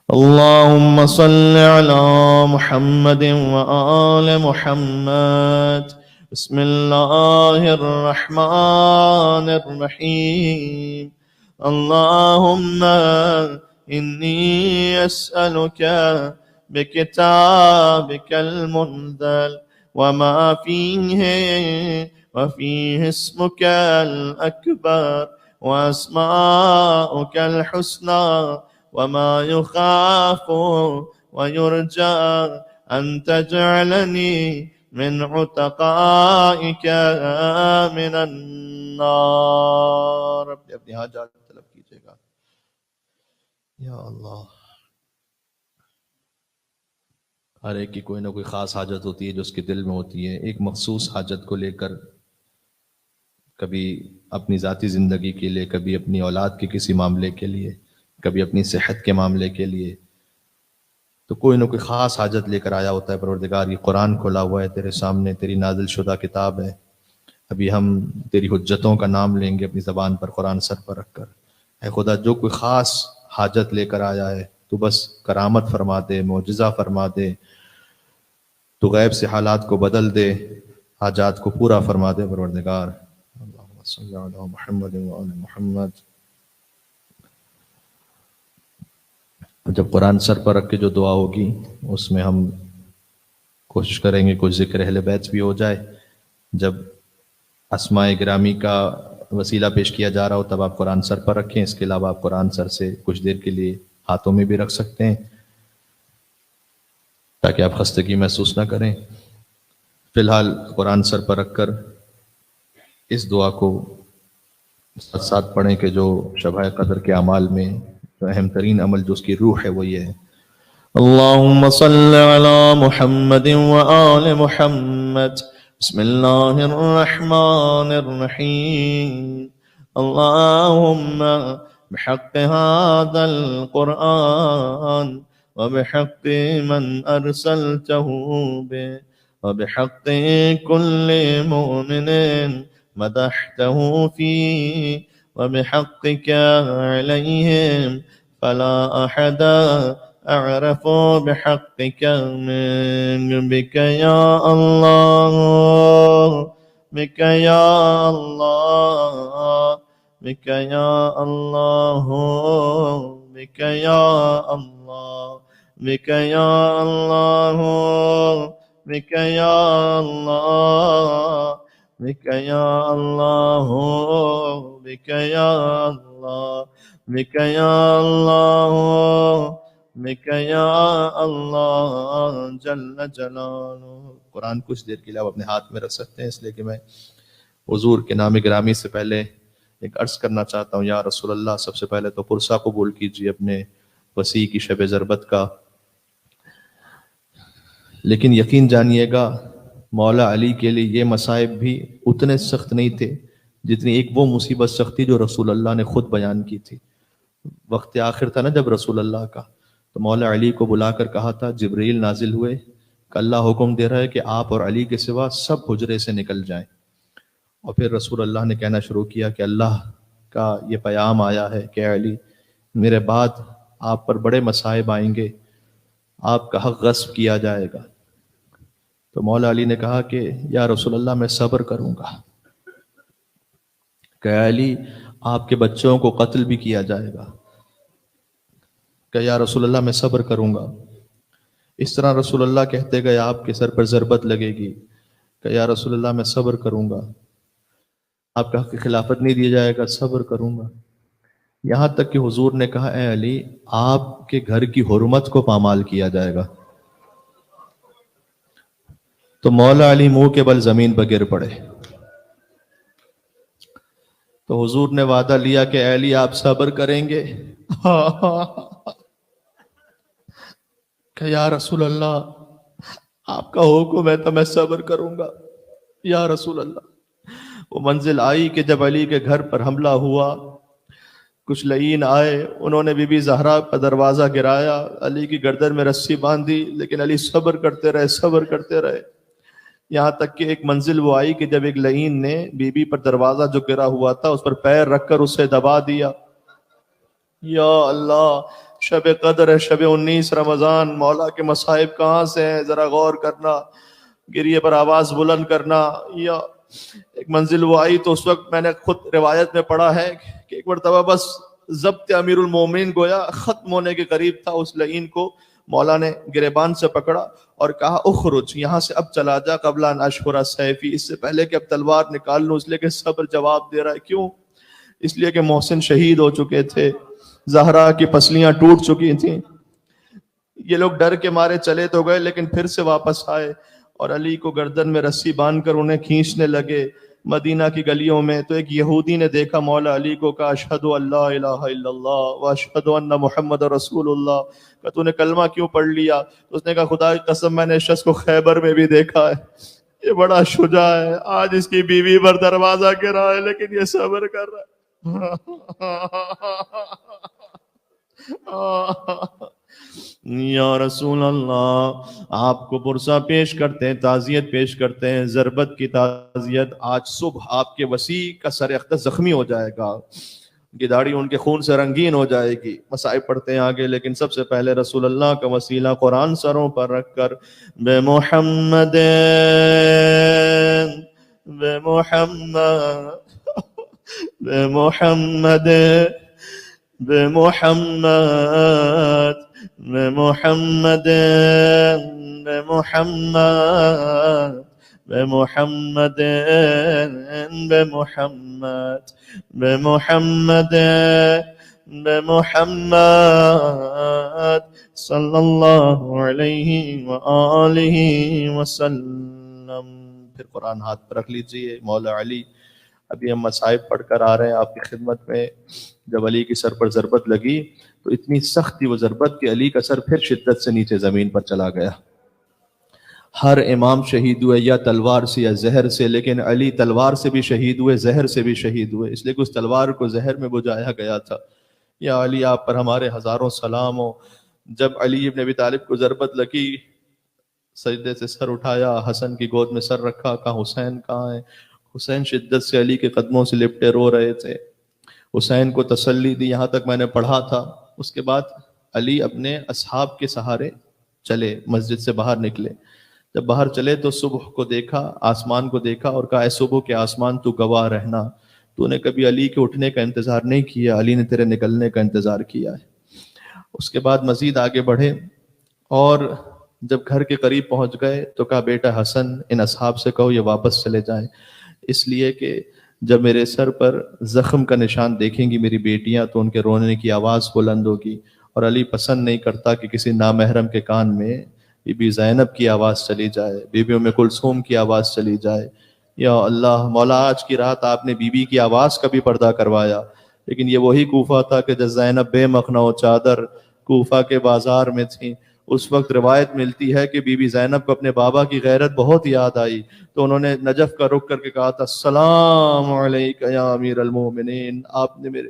اللهم صل على محمد وآل محمد. بسم الله الرحمن الرحيم. اللهم إني أسألك بكتابك المنزل وما فيه وفيه اسمك الأكبر وأسماؤك الحسنى وما يخاف ويرجى أن تجعلني من عتقائك من النار. اپنی حاجات طلب کیجیے گا. یا اللہ، ہر ایک کی کوئی نہ کوئی خاص حاجت ہوتی ہے جو اس کے دل میں ہوتی ہے. ایک مخصوص حاجت کو لے کر کبھی اپنی ذاتی زندگی کے لیے، کبھی اپنی اولاد کے کسی معاملے کے لیے، کبھی اپنی صحت کے معاملے کے لیے، تو کوئی نہ کوئی خاص حاجت لے کر آیا ہوتا ہے. پروردگار یہ قرآن کھولا ہوا ہے تیرے سامنے، تیری نازل شدہ کتاب ہے. ابھی ہم تیری حجتوں کا نام لیں گے اپنی زبان پر قرآن سر پر رکھ کر. اے خدا جو کوئی خاص حاجت لے کر آیا ہے تو بس کرامت فرما دے، معجزہ فرما دے، تو غیب سے حالات کو بدل دے، حاجات کو پورا فرما دے پروردگار. اللہم صلی علی محمد وآل محمد. جب قرآن سر پر رکھ کے جو دعا ہوگی اس میں ہم کوشش کریں گے کچھ ذکر اہل بیت بھی ہو جائے. جب اسماء گرامی کا وسیلہ پیش کیا جا رہا ہو تب آپ قرآن سر پر رکھیں. اس کے علاوہ آپ قرآن سر سے کچھ دیر کے لیے ہاتھوں میں بھی رکھ سکتے ہیں تاکہ آپ خستگی محسوس نہ کریں. فی الحال قرآن سر پر رکھ کر اس دعا کو ساتھ ساتھ پڑھیں کہ جو شبہ قدر کے اعمال میں جو اہم ترین عمل جو اس کی روح ہے وہ یہ ہے: اللهم صل على محمد وآل محمد. بسم الله الرحمن الرحيم. اللهم بحق هذا القرآن وبحق من أرسلته به وبحق كل مؤمن مدحته فيه وبحقك عليهم فلا أحد أعرف بحقك من بك يا الله بك يا الله بك يا الله بك يا الله بك يا الله بك يا الله بك يا الله بك يا الله بك يا الله بك يا اللہ جل جلالہ. قرآن کچھ دیر کے لیے آپ اپنے ہاتھ میں رکھ سکتے ہیں، اس لیے کہ میں حضور کے نام گرامی سے پہلے ایک عرض کرنا چاہتا ہوں. یا رسول اللہ، سب سے پہلے تو پرسہ قبول کیجیے اپنے وسیع کی شب ضربت کا. لیکن یقین جانیے گا مولا علی کے لیے یہ مصائب بھی اتنے سخت نہیں تھے جتنی ایک وہ مصیبت سخت تھی جو رسول اللہ نے خود بیان کی تھی. وقت آخر تھا نا جب رسول اللہ کا، تو مولا علی کو بلا کر کہا تھا، جبرائیل نازل ہوئے کہ اللہ حکم دے رہا ہے کہ آپ اور علی کے سوا سب حجرے سے نکل جائیں. اور پھر رسول اللہ نے کہنا شروع کیا کہ اللہ کا یہ پیغام آیا ہے کہ علی، میرے بعد آپ پر بڑے مصائب آئیں گے، آپ کا حق غصب کیا جائے گا. تو مولا علی نے کہا کہ یا رسول اللہ میں صبر کروں گا. کہ علی، آپ کے بچوں کو قتل بھی کیا جائے گا. کہ یا رسول اللہ میں صبر کروں گا. اس طرح رسول اللہ کہتے گئے آپ کے سر پر ضربت لگے گی. کہ یا رسول اللہ میں صبر کروں گا. آپ کا حق خلافت نہیں دیا جائے گا، صبر کروں گا. یہاں تک کہ حضور نے کہا اے علی، آپ کے گھر کی حرمت کو پامال کیا جائے گا. تو مولا علی منہ کے بل زمین پر گر پڑے. تو حضور نے وعدہ لیا کہ اے علی آپ صبر کریں گے. کہ یا رسول اللہ آپ کا حکم ہے تو میں صبر کروں گا. یا رسول اللہ. وہ منزل آئی کہ جب علی کے گھر پر حملہ ہوا، کچھ لعین آئے، انہوں نے بی بی زہرا کا دروازہ گرایا، علی کی گردن میں رسی باندھی، لیکن علی صبر کرتے رہے، صبر کرتے رہے. یہاں تک کہ ایک منزل وہ آئی کہ جب ایک لعین نے بی بی پر دروازہ جو گرا ہوا تھا اس پر پیر رکھ کر اسے دبا دیا. یا اللہ، شب قدر ہے، شب 19 رمضان، مولا کے مصائب کہاں سے ہیں ذرا غور کرنا. گریے پر آواز بلند کرنا. یا ایک منزل وہ آئی تو اس وقت میں نے خود روایت میں پڑھا ہے کہ ایک مرتبہ بس ضبط امیر المومنین گویا ختم ہونے کے قریب تھا، اس لعین کو مولا نے گریبان سے پکڑا اور کہا اخرج، یہاں سے اب چلا جا قبل ان اشہر سیفی، اس سے پہلے کہ اب تلوار نکال لوں. اس لیے کہ صبر جواب دے رہا ہے. کیوں؟ اس لیے کہ محسن شہید ہو چکے تھے، زہرا کی پسلیاں ٹوٹ چکی تھیں. یہ لوگ ڈر کے مارے چلے تو گئے لیکن پھر سے واپس آئے اور علی کو گردن میں رسی باندھ کر انہیں کھینچنے لگے مدینہ کی گلیوں میں. تو ایک یہودی نے دیکھا مولا علی کو، کہا اشہد ان لا الہ الا اللہ واشہد ان محمد رسول اللہ. کہ تو نے کلمہ کیوں پڑھ لیا؟ اس نے کہا خدا کی قسم میں نے اس شخص کو خیبر میں بھی دیکھا ہے، یہ بڑا شجاع ہے، آج اس کی بیوی پر دروازہ گرا ہے لیکن یہ صبر کر رہا ہے. یا رسول اللہ، آپ کو پرسہ پیش کرتے ہیں، تعزیت پیش کرتے ہیں، ضربت کی تعزیت. آج صبح آپ کے وسیع کا سر اقدس زخمی ہو جائے گا، گداڑی ان کے خون سے رنگین ہو جائے گی. مصائب پڑھتے ہیں آگے، لیکن سب سے پہلے رسول اللہ کا وسیلہ قرآن سروں پر رکھ کر بے محمد بے محمد بے محمد بے محمد بے محمد بے محمد بمحمد بمحمد بمحمد بمحمد صلی اللہ علیہ وآلہ وسلم. پھر قرآن ہاتھ پر رکھ لیجئے. مولا علی، ابھی ہم مصائب پڑھ کر آ رہے ہیں آپ کی خدمت میں. جب علی کی سر پر ضربت لگی تو اتنی سخت تھی وہ ضربت کہ علی کا سر پھر شدت سے نیچے زمین پر چلا گیا. ہر امام شہید ہوئے یا تلوار سے یا زہر سے، لیکن علی تلوار سے بھی شہید ہوئے، زہر سے بھی شہید ہوئے، اس لیے کہ اس تلوار کو زہر میں بجھایا گیا تھا. یا علی، آپ پر ہمارے ہزاروں سلام ہو. جب علی ابن ابی طالب کو ضربت لگی، سجدے سے سر اٹھایا، حسن کی گود میں سر رکھا، کہا حسین کہاں ہے؟ حسین شدت سے علی کے قدموں سے لپٹے رو رہے تھے. حسین کو تسلی دی. یہاں تک میں نے پڑھا تھا. اس کے بعد علی اپنے اصحاب کے سہارے چلے، مسجد سے باہر نکلے. جب باہر چلے تو صبح کو دیکھا، آسمان کو دیکھا اور کہا اے صبح کے آسمان تو گواہ رہنا، تو نے کبھی علی کے اٹھنے کا انتظار نہیں کیا، علی نے تیرے نکلنے کا انتظار کیا ہے. اس کے بعد مزید آگے بڑھے اور جب گھر کے قریب پہنچ گئے تو کہا بیٹا حسن، ان اصحاب سے کہو یہ واپس چلے جائیں، اس لیے کہ جب میرے سر پر زخم کا نشان دیکھیں گی میری بیٹیاں تو ان کے رونے کی آواز بلند ہوگی، اور علی پسند نہیں کرتا کہ کسی نامحرم کے کان میں بی بی زینب کی آواز چلی جائے، بی بی ام کلثوم کی آواز چلی جائے. یا اللہ مولا، آج کی رات آپ نے بی بی کی آواز کا بھی پردہ کروایا. لیکن یہ وہی کوفہ تھا کہ جب زینب بے مخنہ و چادر کوفہ کے بازار میں تھیں. اس وقت روایت ملتی ہے کہ بی بی زینب کو اپنے بابا کی غیرت بہت یاد آئی، تو انہوں نے نجف کا رخ کر کے کہا تھا السلام علیک یا امیر المومنین. آپ نے میرے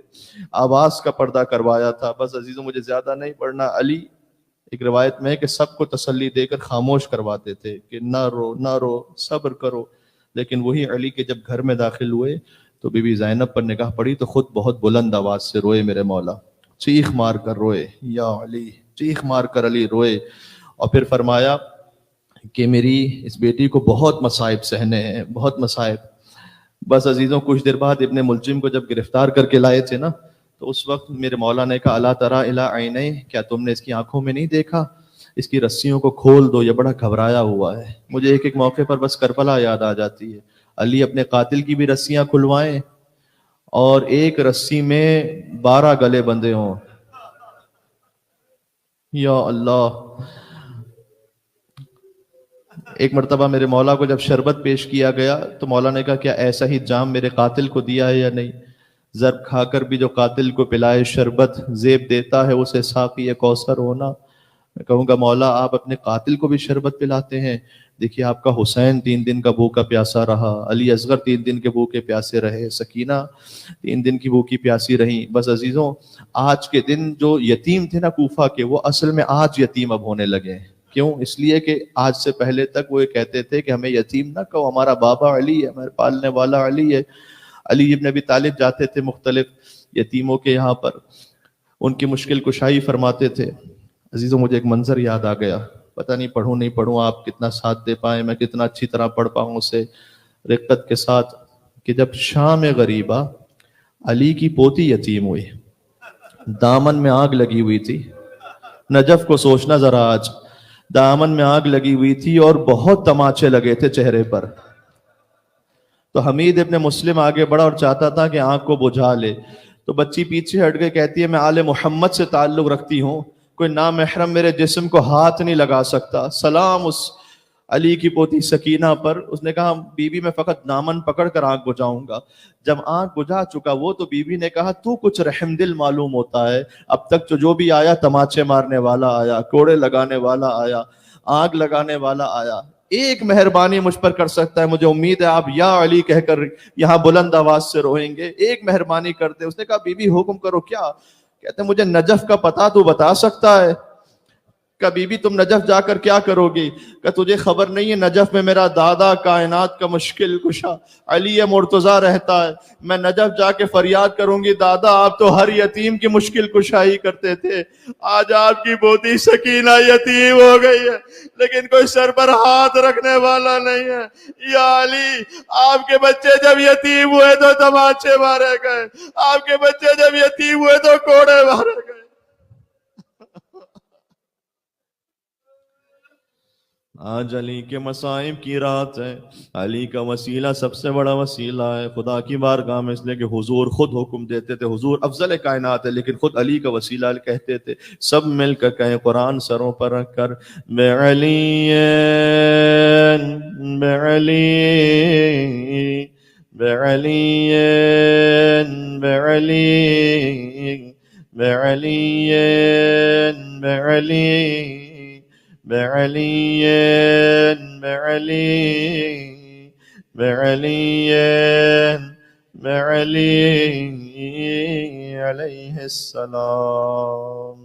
آواز کا پردہ کروایا تھا. بس عزیزوں، مجھے زیادہ نہیں پڑھنا. علی ایک روایت میں ہے کہ سب کو تسلی دے کر خاموش کرواتے تھے کہ نہ رو نہ رو، صبر کرو. لیکن وہی علی کے جب گھر میں داخل ہوئے تو بی بی زینب پر نگاہ پڑی تو خود بہت بلند آواز سے روئے میرے مولا، چیخ مار کر روئے. یا علی، چیخ مار کر علی روئے. اور پھر فرمایا کہ میری اس بیٹی کو بہت مصائب سہنے ہیں، بہت مصائب. بس عزیزوں، کچھ دیر بعد ابن ملجم کو جب گرفتار کر کے لائے تھے نا، تو اس وقت میرے مولا نے کہا الا تری الی عینیہ، کیا تم نے اس کی آنکھوں میں نہیں دیکھا؟ اس کی رسیوں کو کھول دو، یہ بڑا گھبرایا ہوا ہے. مجھے ایک ایک موقع پر بس کربلا یاد آ جاتی ہے. علی اپنے قاتل کی بھی رسیاں کھلوائیں اور ایک رسی میں 12 گلے بندھے ہوں. یا اللہ. ایک مرتبہ میرے مولا کو جب شربت پیش کیا گیا تو مولا نے کہا کیا ایسا ہی جام میرے قاتل کو دیا ہے یا نہیں؟ ضرب کھا کر بھی جو قاتل کو پلائے شربت زیب دیتا ہے اسے ساقی کوثر ہونا. میں کہوں گا مولا آپ اپنے قاتل کو بھی شربت پلاتے ہیں. دیکھیے آپ کا حسین 3 دن کا بھوکا پیاسا رہا، علی اصغر 3 دن کے بھوکے پیاسے رہے، سکینہ 3 دن کی بھوکی پیاسی رہیں. بس عزیزوں، آج کے دن جو یتیم تھے نا کوفہ کے، وہ اصل میں آج یتیم اب ہونے لگے ہیں. کیوں؟ اس لیے کہ آج سے پہلے تک وہ یہ کہتے تھے کہ ہمیں یتیم نہ کہو، ہمارا بابا علی ہے، ہمارے پالنے والا علی ہے. علی ابن ابی طالب جاتے تھے مختلف یتیموں کے یہاں پر، ان کی مشکل کشائی فرماتے تھے. عزیزوں، مجھے ایک منظر یاد آ گیا، پتہ نہیں پڑھوں نہیں پڑھوں، آپ کتنا ساتھ دے پائیں، میں کتنا اچھی طرح پڑھ پاؤں اسے رقت کے ساتھ. کہ جب شام غریبہ علی کی پوتی یتیم ہوئی، دامن میں آگ لگی ہوئی تھی. نجف کو سوچنا ذرا، آج دامن میں آگ لگی ہوئی تھی اور بہت تماچے لگے تھے چہرے پر. تو حمید ابن مسلم آگے بڑھا اور چاہتا تھا کہ آنکھ کو بجھا لے. تو بچی پیچھے ہٹ گئی، کہتی ہے میں آل محمد سے تعلق رکھتی ہوں، کوئی نامحرم میرے جسم کو ہاتھ نہیں لگا سکتا. سلام اس علی کی پوتی سکینہ پر. اس نے کہا بی بی میں فقط دامن پکڑ کر آنکھ بجھاؤں گا. جب آنکھ بجھا چکا وہ، تو بی بی نے کہا تو کچھ رحم دل معلوم ہوتا ہے، اب تک جو بھی آیا تماچے مارنے والا آیا، کوڑے لگانے والا آیا، آگ لگانے والا آیا، ایک مہربانی مجھ پر کر سکتا ہے؟ مجھے امید ہے آپ یا علی کہہ کر یہاں بلند آواز سے روئیں گے. ایک مہربانی کرتے. اس نے کہا بی بی حکم کرو. کیا؟ کہتے مجھے نجف کا پتہ تو بتا سکتا ہے؟ کہ بی بی تم نجف جا کر کیا کرو گی؟ کہ تجھے خبر نہیں ہے نجف میں میرا دادا کائنات کا مشکل کشا علی مرتضیٰ رہتا ہے. میں نجف جا کے فریاد کروں گی دادا آپ تو ہر یتیم کی مشکل کشائی کرتے تھے، آج آپ کی پوتی سکینہ یتیم ہو گئی ہے لیکن کوئی سر پر ہاتھ رکھنے والا نہیں ہے. یا علی، آپ کے بچے جب یتیم ہوئے تو تماچے مارے گئے، آپ کے بچے جب یتیم ہوئے تو کوڑے مارے گئے. آج علی کے مصائب کی رات ہے، علی کا وسیلہ سب سے بڑا وسیلہ ہے خدا کی بارگاہ میں، اس لیے کہ حضور خود حکم دیتے تھے، حضور افضل کائنات ہے لیکن خود علی کا وسیلہ کہتے تھے، سب مل کر کہیں قرآن سروں پر رکھ کر بعلی بعلی بعلی بعلی بعلی بعلی بعلی بعلی بعلی بعلی علیہ السلام۔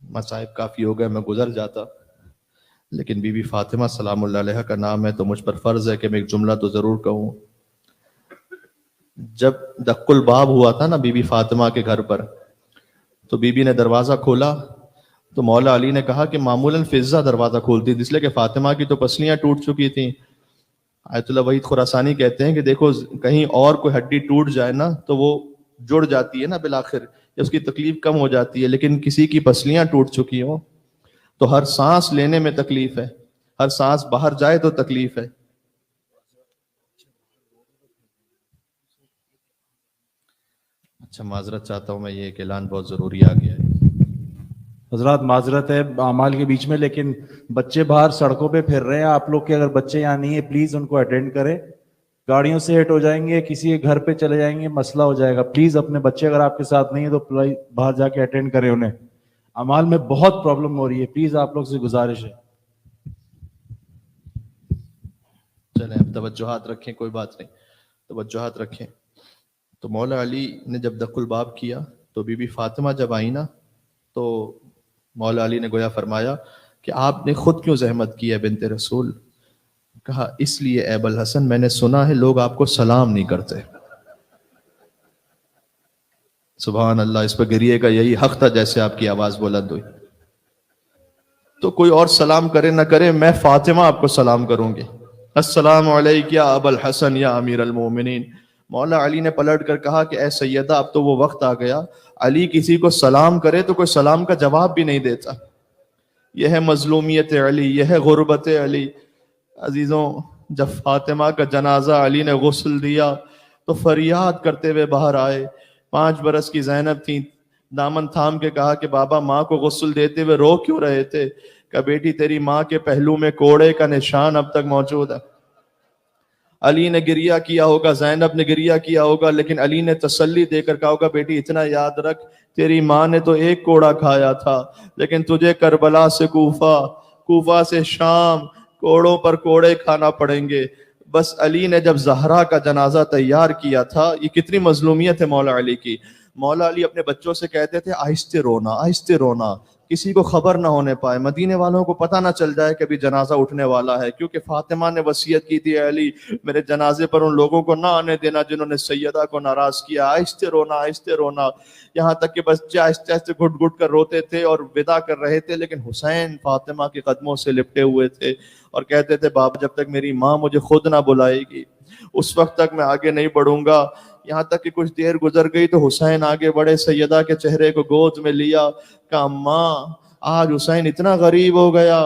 مصائب کافی ہو گئے، میں گزر جاتا، لیکن بی بی فاطمہ سلام اللہ علیہ کا نام ہے تو مجھ پر فرض ہے کہ میں ایک جملہ تو ضرور کہوں۔ جب دق الباب ہوا تھا نا بی بی فاطمہ کے گھر پر، تو بی بی نے دروازہ کھولا تو مولا علی نے کہا کہ معمولاً فضہ دروازہ کھولتی تھی، اس لیے کہ فاطمہ کی تو پسلیاں ٹوٹ چکی تھیں۔ آیت اللہ وحید خراسانی کہتے ہیں کہ دیکھو کہیں اور کوئی ہڈی ٹوٹ جائے نا تو وہ جڑ جاتی ہے نا بالآخر، یا اس کی تکلیف کم ہو جاتی ہے، لیکن کسی کی پسلیاں ٹوٹ چکی ہوں تو ہر سانس لینے میں تکلیف ہے، ہر سانس باہر جائے تو تکلیف ہے۔ اچھا معذرت چاہتا ہوں میں، یہ ایک اعلان بہت ضروری آ گیا ہے۔ حضرات معذرت ہے اعمال کے بیچ میں، لیکن بچے باہر سڑکوں پہ پھر رہے ہیں، آپ لوگ کے اگر بچے یہاں نہیں ہیں پلیز ان کو اٹینڈ کریں، گاڑیوں سے ہٹ ہو جائیں گے، کسی کے گھر پہ چلے جائیں گے، مسئلہ ہو جائے گا۔ پلیز اپنے بچے اگر آپ کے ساتھ نہیں ہیں تو باہر جا کے اٹینڈ کریں انہیں، اعمال میں بہت پرابلم ہو رہی ہے، پلیز آپ لوگ سے گزارش ہے۔ چلیں اب توجہات رکھیں، کوئی بات نہیں، توجہات رکھیں۔ تو مولا علی نے جب دق الباب کیا تو بی بی فاطمہ جب آئی نا تو مولا علی نے گویا فرمایا کہ آپ نے خود کیوں زحمت کی ہے بنت رسول؟ کہا اس لیے اے ابو الحسن میں نے سنا ہے لوگ آپ کو سلام نہیں کرتے۔ سبحان اللہ، اس پہ گریے کا یہی حق تھا جیسے آپ کی آواز بلند ہوئی۔ تو کوئی اور سلام کرے نہ کرے، میں فاطمہ آپ کو سلام کروں گی۔ السلام علیک یا ابا الحسن یا امیر المومنین۔ مولا علی نے پلٹ کر کہا کہ اے سیدہ اب تو وہ وقت آ گیا، علی کسی کو سلام کرے تو کوئی سلام کا جواب بھی نہیں دیتا۔ یہ ہے مظلومیت علی، یہ ہے غربت علی۔ عزیزوں جب فاطمہ کا جنازہ علی نے غسل دیا تو فریاد کرتے ہوئے باہر آئے۔ 5 برس کی زینب تھیں، دامن تھام کے کہا کہ بابا ماں کو غسل دیتے ہوئے رو کیوں رہے تھے؟ کہ بیٹی تیری ماں کے پہلو میں کوڑے کا نشان اب تک موجود ہے۔ علی نے گریہ کیا ہوگا، زینب نے گریہ کیا ہوگا، لیکن علی نے تسلی دے کر کہا ہوگا بیٹی اتنا یاد رکھ تیری ماں نے تو ایک کوڑا کھایا تھا، لیکن تجھے کربلا سے کوفہ، کوفہ سے شام، کوڑوں پر کوڑے کھانا پڑیں گے۔ بس علی نے جب زہرا کا جنازہ تیار کیا تھا، یہ کتنی مظلومیت ہے مولا علی کی۔ مولا علی اپنے بچوں سے کہتے تھے آہستہ رونا، آہستہ رونا، کسی کو خبر نہ ہونے پائے، مدینے والوں کو پتہ نہ چل جائے کہ ابھی جنازہ اٹھنے والا ہے، کیونکہ فاطمہ نے وصیت کی تھی اے علی میرے جنازے پر ان لوگوں کو نہ آنے دینا جنہوں نے سیدہ کو ناراض کیا۔ آہستہ رونا، آہستہ رونا، یہاں تک کہ بچے آہستہ آہستہ گھٹ گھٹ کر روتے تھے اور ودا کر رہے تھے، لیکن حسین فاطمہ کے قدموں سے لپٹے ہوئے تھے اور کہتے تھے بابا جب تک میری ماں مجھے خود نہ بلائے گی اس وقت تک میں آگے نہیں بڑھوں گا۔ یہاں تک کہ کچھ دیر گزر گئی تو حسین آگے بڑھے، سیدہ کے چہرے کو گود میں لیا، کہا ماں آج حسین اتنا غریب ہو گیا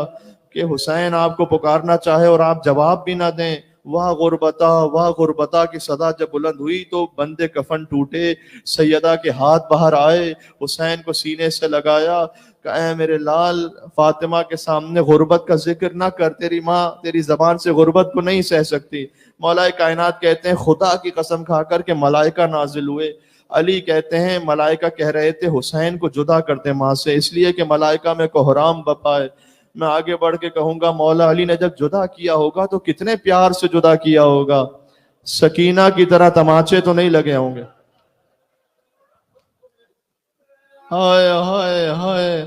کہ حسین آپ کو پکارنا چاہے اور آپ جواب بھی نہ دیں۔ واہ غربتا، واہ غربتا کی صدا جب بلند ہوئی تو بندے کفن ٹوٹے، سیدہ کے ہاتھ باہر آئے، حسین کو سینے سے لگایا، کہ اے میرے لال فاطمہ کے سامنے غربت کا ذکر نہ کر، تیری ماں تیری زبان سے غربت کو نہیں سہ سکتی۔ مولا کائنات کہتے ہیں خدا کی قسم کھا کر کہ ملائکہ نازل ہوئے۔ علی کہتے ہیں ملائکہ کہہ رہے تھے حسین کو جدا کرتے ماں سے، اس لیے کہ ملائکہ میں کوحرام بپائے۔ میں آگے بڑھ کے کہوں گا مولا علی نے جب جدا کیا ہوگا تو کتنے پیار سے جدا کیا ہوگا، سکینہ کی طرح تماچے تو نہیں لگے ہوں گے۔ ہائے ہائے ہائے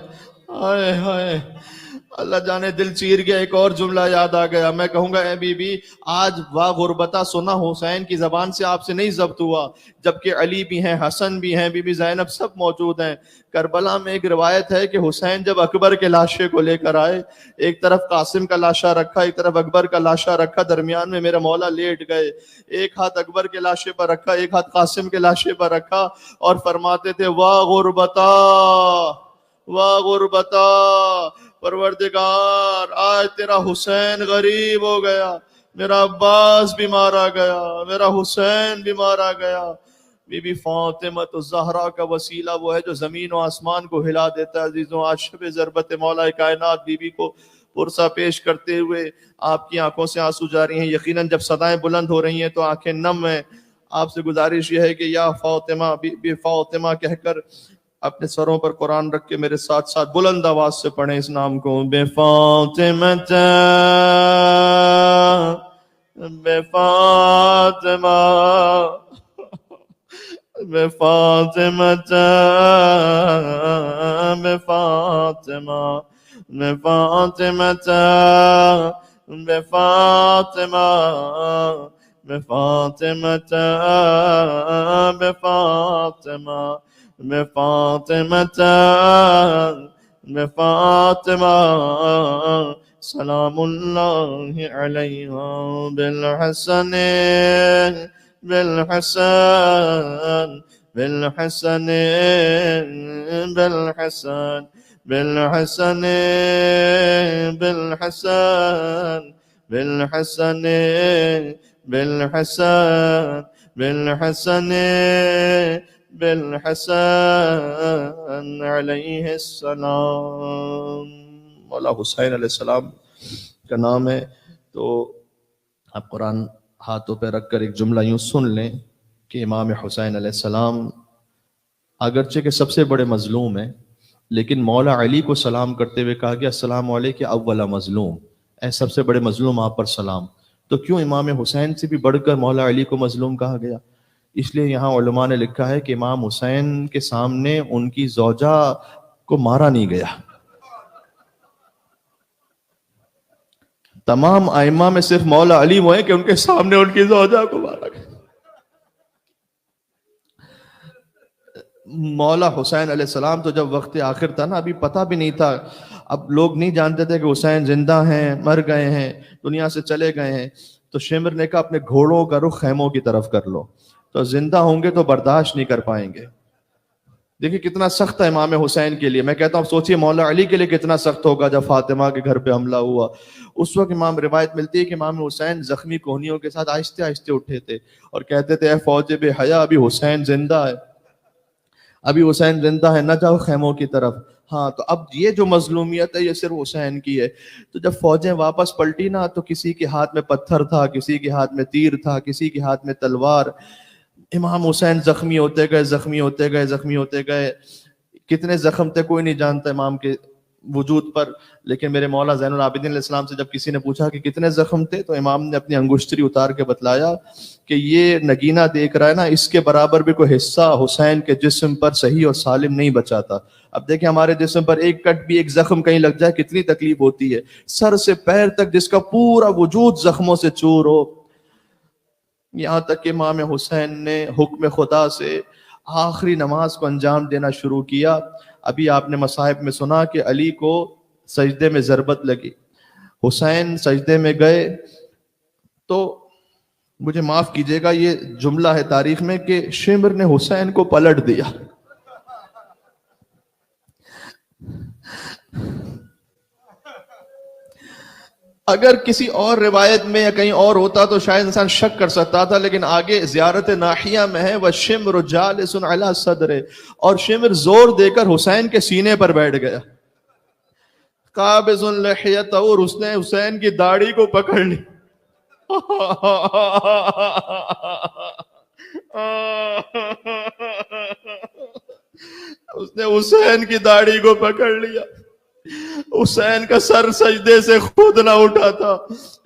ہائے ہائے، اللہ جانے دل چیر گیا۔ ایک اور جملہ یاد آ گیا، میں کہوں گا اے بی بی آج واہ غربتا سنا حسین کی زبان سے آپ سے نہیں ضبط ہوا، جبکہ علی بھی ہیں، حسن بھی ہیں، بی بی زینب سب موجود ہیں۔ کربلا میں ایک روایت ہے کہ حسین جب اکبر کے لاشے کو لے کر آئے، ایک طرف قاسم کا لاشا رکھا، ایک طرف اکبر کا لاشا رکھا، درمیان میں میرا مولا لیٹ گئے، ایک ہاتھ اکبر کے لاشے پر رکھا، ایک ہاتھ قاسم کے لاشے پر رکھا اور فرماتے تھے واہ غربتا، واہ غربتا، پروردگار آج تیرا حسین غریب ہو گیا، میرا عباس بھی مارا گیا، میرا حسین بھی مارا گیا۔ بی بی فاطمہ تو زہرا کا وسیلہ وہ ہے جو زمین و آسمان کو ہلا دیتا ہے۔ عزیزوں، آج شب ضربت مولا کائنات بی بی کو پرسہ پیش کرتے ہوئے آپ کی آنکھوں سے آنسو جاری ہیں۔ یقیناً جب صدائیں بلند ہو رہی ہیں تو آنکھیں نم ہیں۔ آپ سے گزارش یہ ہے کہ یا فاطمہ، بی فاطمہ کہہ کر اپنے سروں پر قرآن رکھ کے میرے ساتھ ساتھ بلند آواز سے پڑھیں اس نام کو۔ بے فاطمہ بے فاطمہ بے فاطمہ بے فاطمہ بے فاطمہ بے فاطمہ بے فاطمہ بے فاطمہ بے فاطمہ بے فاطمہ سلام اللہ علیہا بالحسن بالحسن بالحسن بالحسن بالحسن بالحسن بالحسن بالحسن بالحسن بالحسن علیہ السلام۔ مولا حسین علیہ السلام کا نام ہے، تو آپ قرآن ہاتھوں پہ رکھ کر ایک جملہ یوں سن لیں کہ امام حسین علیہ السلام اگرچہ کہ سب سے بڑے مظلوم ہیں، لیکن مولا علی کو سلام کرتے ہوئے کہا گیا السلام علیکم اول مظلوم، اے سب سے بڑے مظلوم آپ پر سلام۔ تو کیوں امام حسین سے بھی بڑھ کر مولا علی کو مظلوم کہا گیا؟ اس لیے یہاں علماء نے لکھا ہے کہ امام حسین کے سامنے ان کی زوجہ کو مارا نہیں گیا۔ تمام ائمہ میں صرف مولا علی وہ ہیں کہ ان کے سامنے ان کی زوجہ کو مارا گیا۔ مولا حسین علیہ السلام تو جب وقت آخر تھا نا، ابھی پتہ بھی نہیں تھا، اب لوگ نہیں جانتے تھے کہ حسین زندہ ہیں، مر گئے ہیں، دنیا سے چلے گئے ہیں۔ تو شمر نے کہا اپنے گھوڑوں کا رخ خیموں کی طرف کر لو، تو زندہ ہوں گے تو برداشت نہیں کر پائیں گے۔ دیکھیں کتنا سخت ہے امام حسین کے لیے۔ میں کہتا ہوں سوچئے مولا علی کے لیے کتنا سخت ہوگا جب فاطمہ کے گھر پہ حملہ ہوا۔ اس وقت امام روایت ملتی ہے کہ امام حسین زخمی کوہنیوں کے ساتھ آہستہ آہستہ اٹھے تھے اور کہتے تھے اے فوج بے حیا، ابھی حسین زندہ ہے، ابھی حسین زندہ ہے، نہ جاؤ خیموں کی طرف۔ ہاں، تو اب یہ جو مظلومیت ہے یہ صرف حسین کی ہے۔ تو جب فوجیں واپس پلٹی نا، تو کسی کے ہاتھ میں پتھر تھا، کسی کے ہاتھ میں تیر تھا، کسی کے ہاتھ میں تلوار۔ امام حسین زخمی ہوتے گئے، زخمی ہوتے گئے، زخمی ہوتے گئے۔ کتنے زخم تھے کوئی نہیں جانتا امام کے وجود پر، لیکن میرے مولا زین العابدین علیہ السلام سے جب کسی نے پوچھا کہ کتنے زخم تھے، تو امام نے اپنی انگشتری اتار کے بتلایا کہ یہ نگینہ دیکھ رہا ہے نا، اس کے برابر بھی کوئی حصہ حسین کے جسم پر صحیح اور سالم نہیں بچا تھا۔ اب دیکھیں ہمارے جسم پر ایک کٹ بھی، ایک زخم کہیں لگ جائے کتنی تکلیف ہوتی ہے، سر سے پیر تک جس کا پورا وجود زخموں سے چور ہو۔ یہاں تک کہ امام حسین نے حکم خدا سے آخری نماز کو انجام دینا شروع کیا۔ ابھی آپ نے مصاحب میں سنا کہ علی کو سجدے میں ضربت لگی، حسین سجدے میں گئے، تو مجھے معاف کیجئے گا یہ جملہ ہے تاریخ میں کہ شمر نے حسین کو پلٹ دیا۔ اگر کسی اور روایت میں یا کہیں اور ہوتا تو شاید انسان شک کر سکتا تھا، لیکن آگے زیارت ناحیہ میں ہے وَالشِّمْرُ جَالِسٌ عَلَى صَدْرِ، اور شمر زور دے کر حسین کے سینے پر بیٹھ گیا۔ قابض لحیتہ، اور اس نے حسین کی داڑھی کو پکڑ لی۔ اس نے حسین کی داڑھی کو پکڑ لیا۔ حسین کا سر سجدے سے خود نہ اٹھا تھا،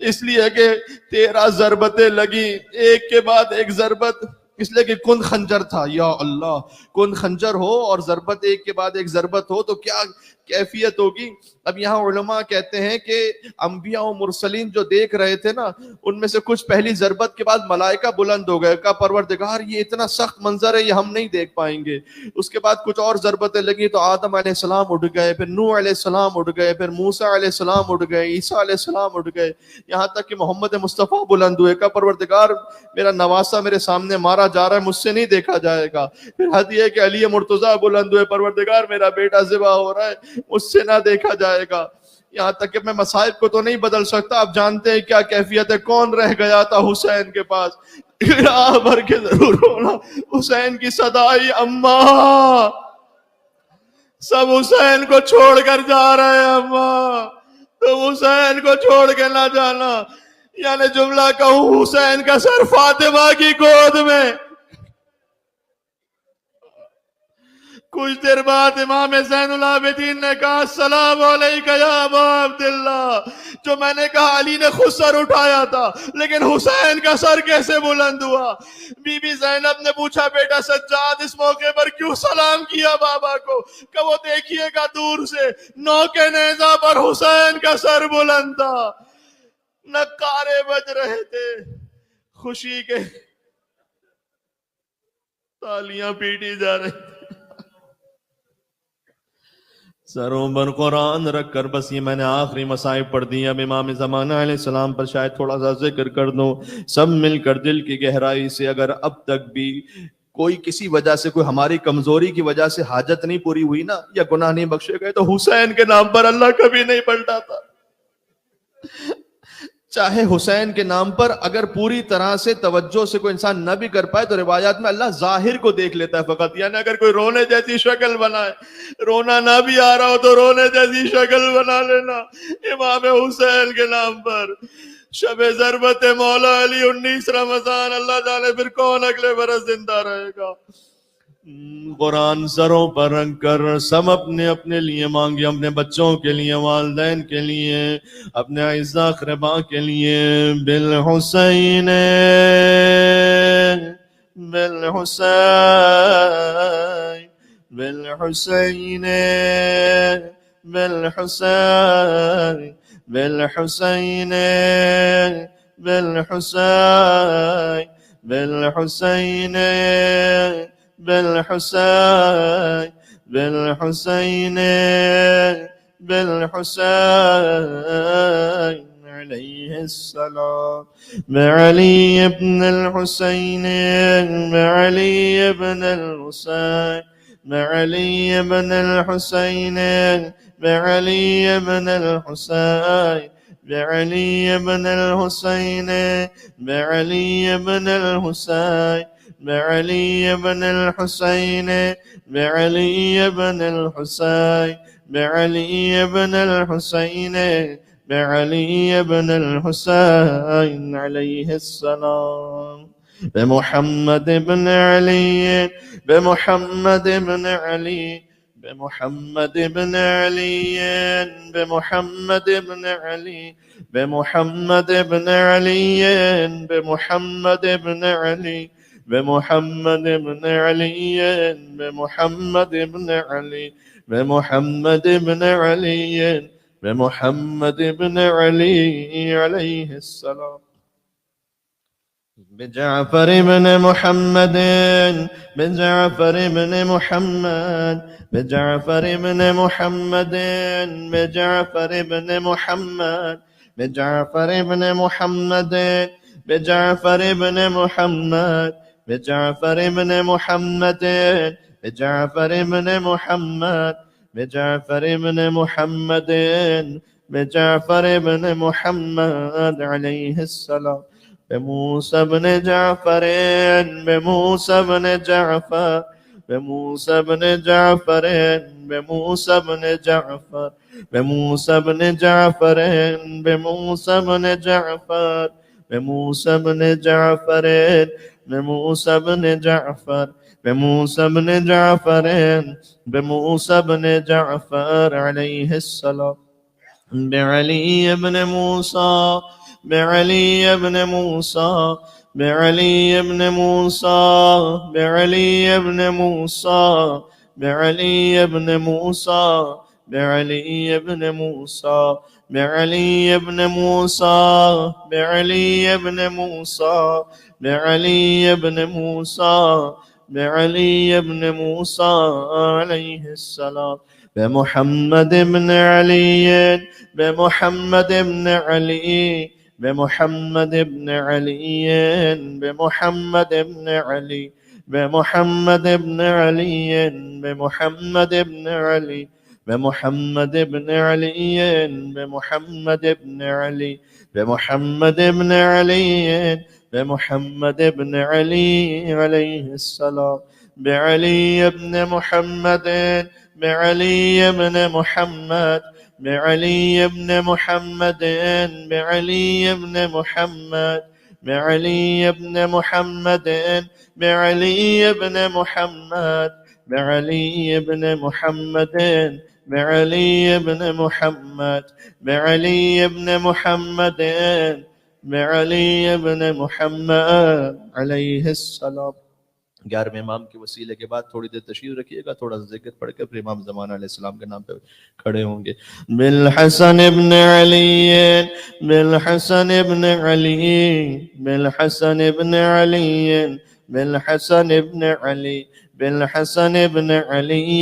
اس لیے کہ 13 ضربتیں لگی، ایک کے بعد ایک ضربت، اس لیے کہ کن خنجر تھا۔ یا اللہ، کن خنجر ہو اور ضربت ایک کے بعد ایک ضربت ہو تو کیا کیفیت ہوگی۔ اب یہاں علماء کہتے ہیں کہ انبیاء و مرسلین جو دیکھ رہے تھے نا، ان میں سے کچھ پہلی ضربت کے بعد ملائکہ بلند ہو گئے، کہا پروردگار یہ اتنا سخت منظر ہے، یہ ہم نہیں دیکھ پائیں گے۔ اس کے بعد کچھ اور ضربتیں لگی تو آدم علیہ السلام اٹھ گئے، پھر نوح علیہ السلام اٹھ گئے، پھر موسیٰ علیہ السلام اٹھ گئے، عیسیٰ علیہ السلام اٹھ گئے، یہاں تک کہ محمد مصطفیٰ بلند ہوئے، کہا پروردگار میرا نواسہ میرے سامنے مارا جا رہا ہے، مجھ سے نہیں دیکھا جائے گا۔ پھر حد یہ کہ علی مرتضیٰ بلند ہوئے، پروردگار میرا بیٹا ذبح ہو رہا ہے، مجھ سے نہ دیکھا جائے گا. یہاں تک کہ میں مصائب کو تو نہیں بدل سکتا, آپ جانتے ہیں کیا کیفیت ہے. کون رہ گیا تھا حسین کے پاس, راہ بھر کے ضرور ہونا. حسین کی صدا آئی, اماں, سب حسین کو چھوڑ کر جا رہے ہیں اماں, تم حسین کو چھوڑ کے نہ جانا. یعنی جملہ کہوں, حسین کا سر فاطمہ کی گود میں. کچھ دیر بعد امام زین العابدین نے کہا, السلام علیکہ یا ابا عبداللہ. جو میں نے کہا علی نے خود سر اٹھایا تھا, لیکن حسین کا سر کیسے بلند ہوا؟ بی بی زینب نے پوچھا, بیٹا سجاد اس موقع پر کیوں سلام کیا بابا کو؟ کہ وہ دیکھیے گا دور سے نوک نیزہ پر حسین کا سر بلند تھا. نقارے بج رہے تھے, خوشی کے تالیاں پیٹی جا رہی تھی. سروں پر قرآن رکھ کر, بس یہ میں نے آخری مصائب پڑھ دی. اب امام زمانہ علیہ السلام پر شاید تھوڑا سا ذکر کر دوں. سب مل کر دل کی گہرائی سے, اگر اب تک بھی کوئی کسی وجہ سے, کوئی ہماری کمزوری کی وجہ سے حاجت نہیں پوری ہوئی نا, یا گناہ نہیں بخشے گئے, تو حسین کے نام پر اللہ کبھی نہیں پلٹاتا. چاہے حسین کے نام پر اگر پوری طرح سے توجہ سے کوئی انسان نہ بھی کر پائے, تو روایات میں اللہ ظاہر کو دیکھ لیتا ہے فقط. یعنی اگر کوئی رونے جیسی شکل بنائے, رونا نہ بھی آ رہا ہو تو رونے جیسی شکل بنا لینا. امام حسین کے نام پر شب ضربت مولا علی 19 رمضان, اللہ جانے پھر کون اگلے برس زندہ رہے گا. قرآن سروں پر رکھ کر سب اپنے اپنے لیے مانگے, اپنے بچوں کے لیے, والدین کے لیے, اپنے اعزاء اقرباء کے لیے. بالحسین بالحسین بالحسین بالحسین بالحسین بالحسین بالحسین بالحسین بالحسین بالحسین علیہ السلام. بعلی ابن الحسین بعلی ابن الحسین بعلی ابن الحسین بعلی ابن الحسین بعلی ابن الحسین بعلی ابن الحسین بعلی ابن الحسین بعلی ابن الحسین بعلی ابن الحسین بعلی ابن الحسین علیہ السلام. بمحمد ابن علی بمحمد ابن علی بمحمد ابن علی بمحمد ابن علی بمحمد ابن علی بمحمد ابن علی بمحمد ابن علی بمحمد ابن علی بمحمد ابن علی بمحمد ابن علی علیہ السلام. بجعفر ابن محمد بجعفر ابن محمد بجعفر ابن محمد بجعفر ابن محمد بجعفر ابن محمد بجعفر ابن محمد بجعفر ابن محمد بجعفر ابن محمد بجعفر ابن محمد بجعفر ابن محمد علیہ السلام. بموسى بن جعفر بموسى بن جعفر بموسى بن جعفر بموسى بن جعفر بموسى بن جعفر بموسى بن جعفر بموسى بن جعفر بموسى بن جعفر بموسى بن جعفر بموسى بن جعفر عليه السلام. بعلي بن موسى بعلي بن موسى بعلي بن موسى بعلي بن موسى بعلي بن موسى بعلي بن موسى بعلي بن موسى بعلي بن موسى بعلي بن موسى بعلي بن موسى عليه السلام. بمحمد بن علي بمحمد بن علي بمحمد بن علي بمحمد بن علي بمحمد بن علي بمحمد بن علي بمحمد ابن علي بمحمد ابن علي بمحمد ابن علي بمحمد ابن علي عليه السلام بعلي ابن محمد بعلي ابن محمد بعلي ابن محمد بعلي ابن محمد بعلي ابن محمد بعلي ابن محمد بعلي ابن محمد بعلي ابن محمد بعلي ابن محمد بعلي ابن محمد علیہ السلام. 11ویں امام کے وسیلے کے بعد تھوڑی دیر تشریف رکھیے گا, تھوڑا ذکر پڑھ کے پھر امام زمانہ علیہ السلام کے نام پہ کھڑے ہوں گے. بالحسن ابن علی بالحسن ابن علی بالحسن ابن علی بالحسن ابن علی بالحسن ابن علی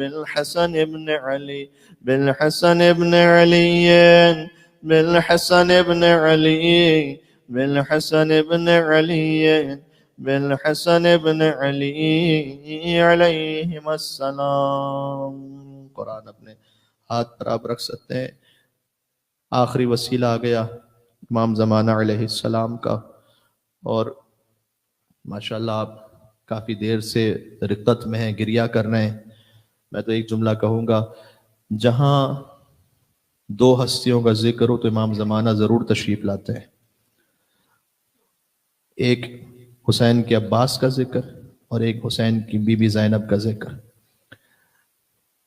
بالحسن ابن علی بالحسن ابن علی بالحسن ابن علی بالحسن ابن علی بالحسن ابن علی علیہم السلام. قرآن اپنے ہاتھ پر آپ رکھ سکتے ہیں. آخری وسیلہ آ گیا امام زمانہ علیہ السلام کا, اور ماشاءاللہ آپ کافی دیر سے رقت میں ہیں, گریہ کر رہے ہیں. میں تو ایک جملہ کہوں گا, جہاں دو ہستیوں کا ذکر ہو تو امام زمانہ ضرور تشریف لاتے ہیں. ایک حسین کے عباس کا ذکر اور ایک حسین کی بی بی زینب کا ذکر.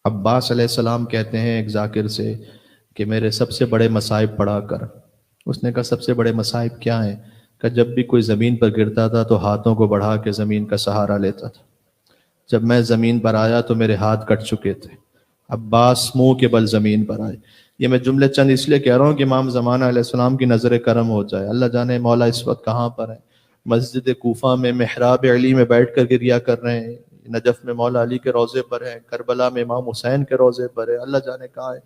عباس علیہ السلام کہتے ہیں ایک ذاکر سے کہ میرے سب سے بڑے مصائب پڑھا کر. اس نے کہا سب سے بڑے مصائب کیا ہیں؟ کہ جب بھی کوئی زمین پر گرتا تھا تو ہاتھوں کو بڑھا کے زمین کا سہارا لیتا تھا. جب میں زمین پر آیا تو میرے ہاتھ کٹ چکے تھے. عباس منہ کے بل زمین پر آئے. یہ میں جملے چند اس لیے کہہ رہا ہوں کہ امام زمانہ علیہ السلام کی نظر کرم ہو جائے. اللہ جانے مولا اس وقت کہاں پر ہے. مسجد کوفہ میں محراب علی میں بیٹھ کر گریہ کر رہے ہیں, نجف میں مولا علی کے روضے پر ہیں, کربلا میں امام حسین کے روضے پر ہے, اللہ جانے کہاں ہے.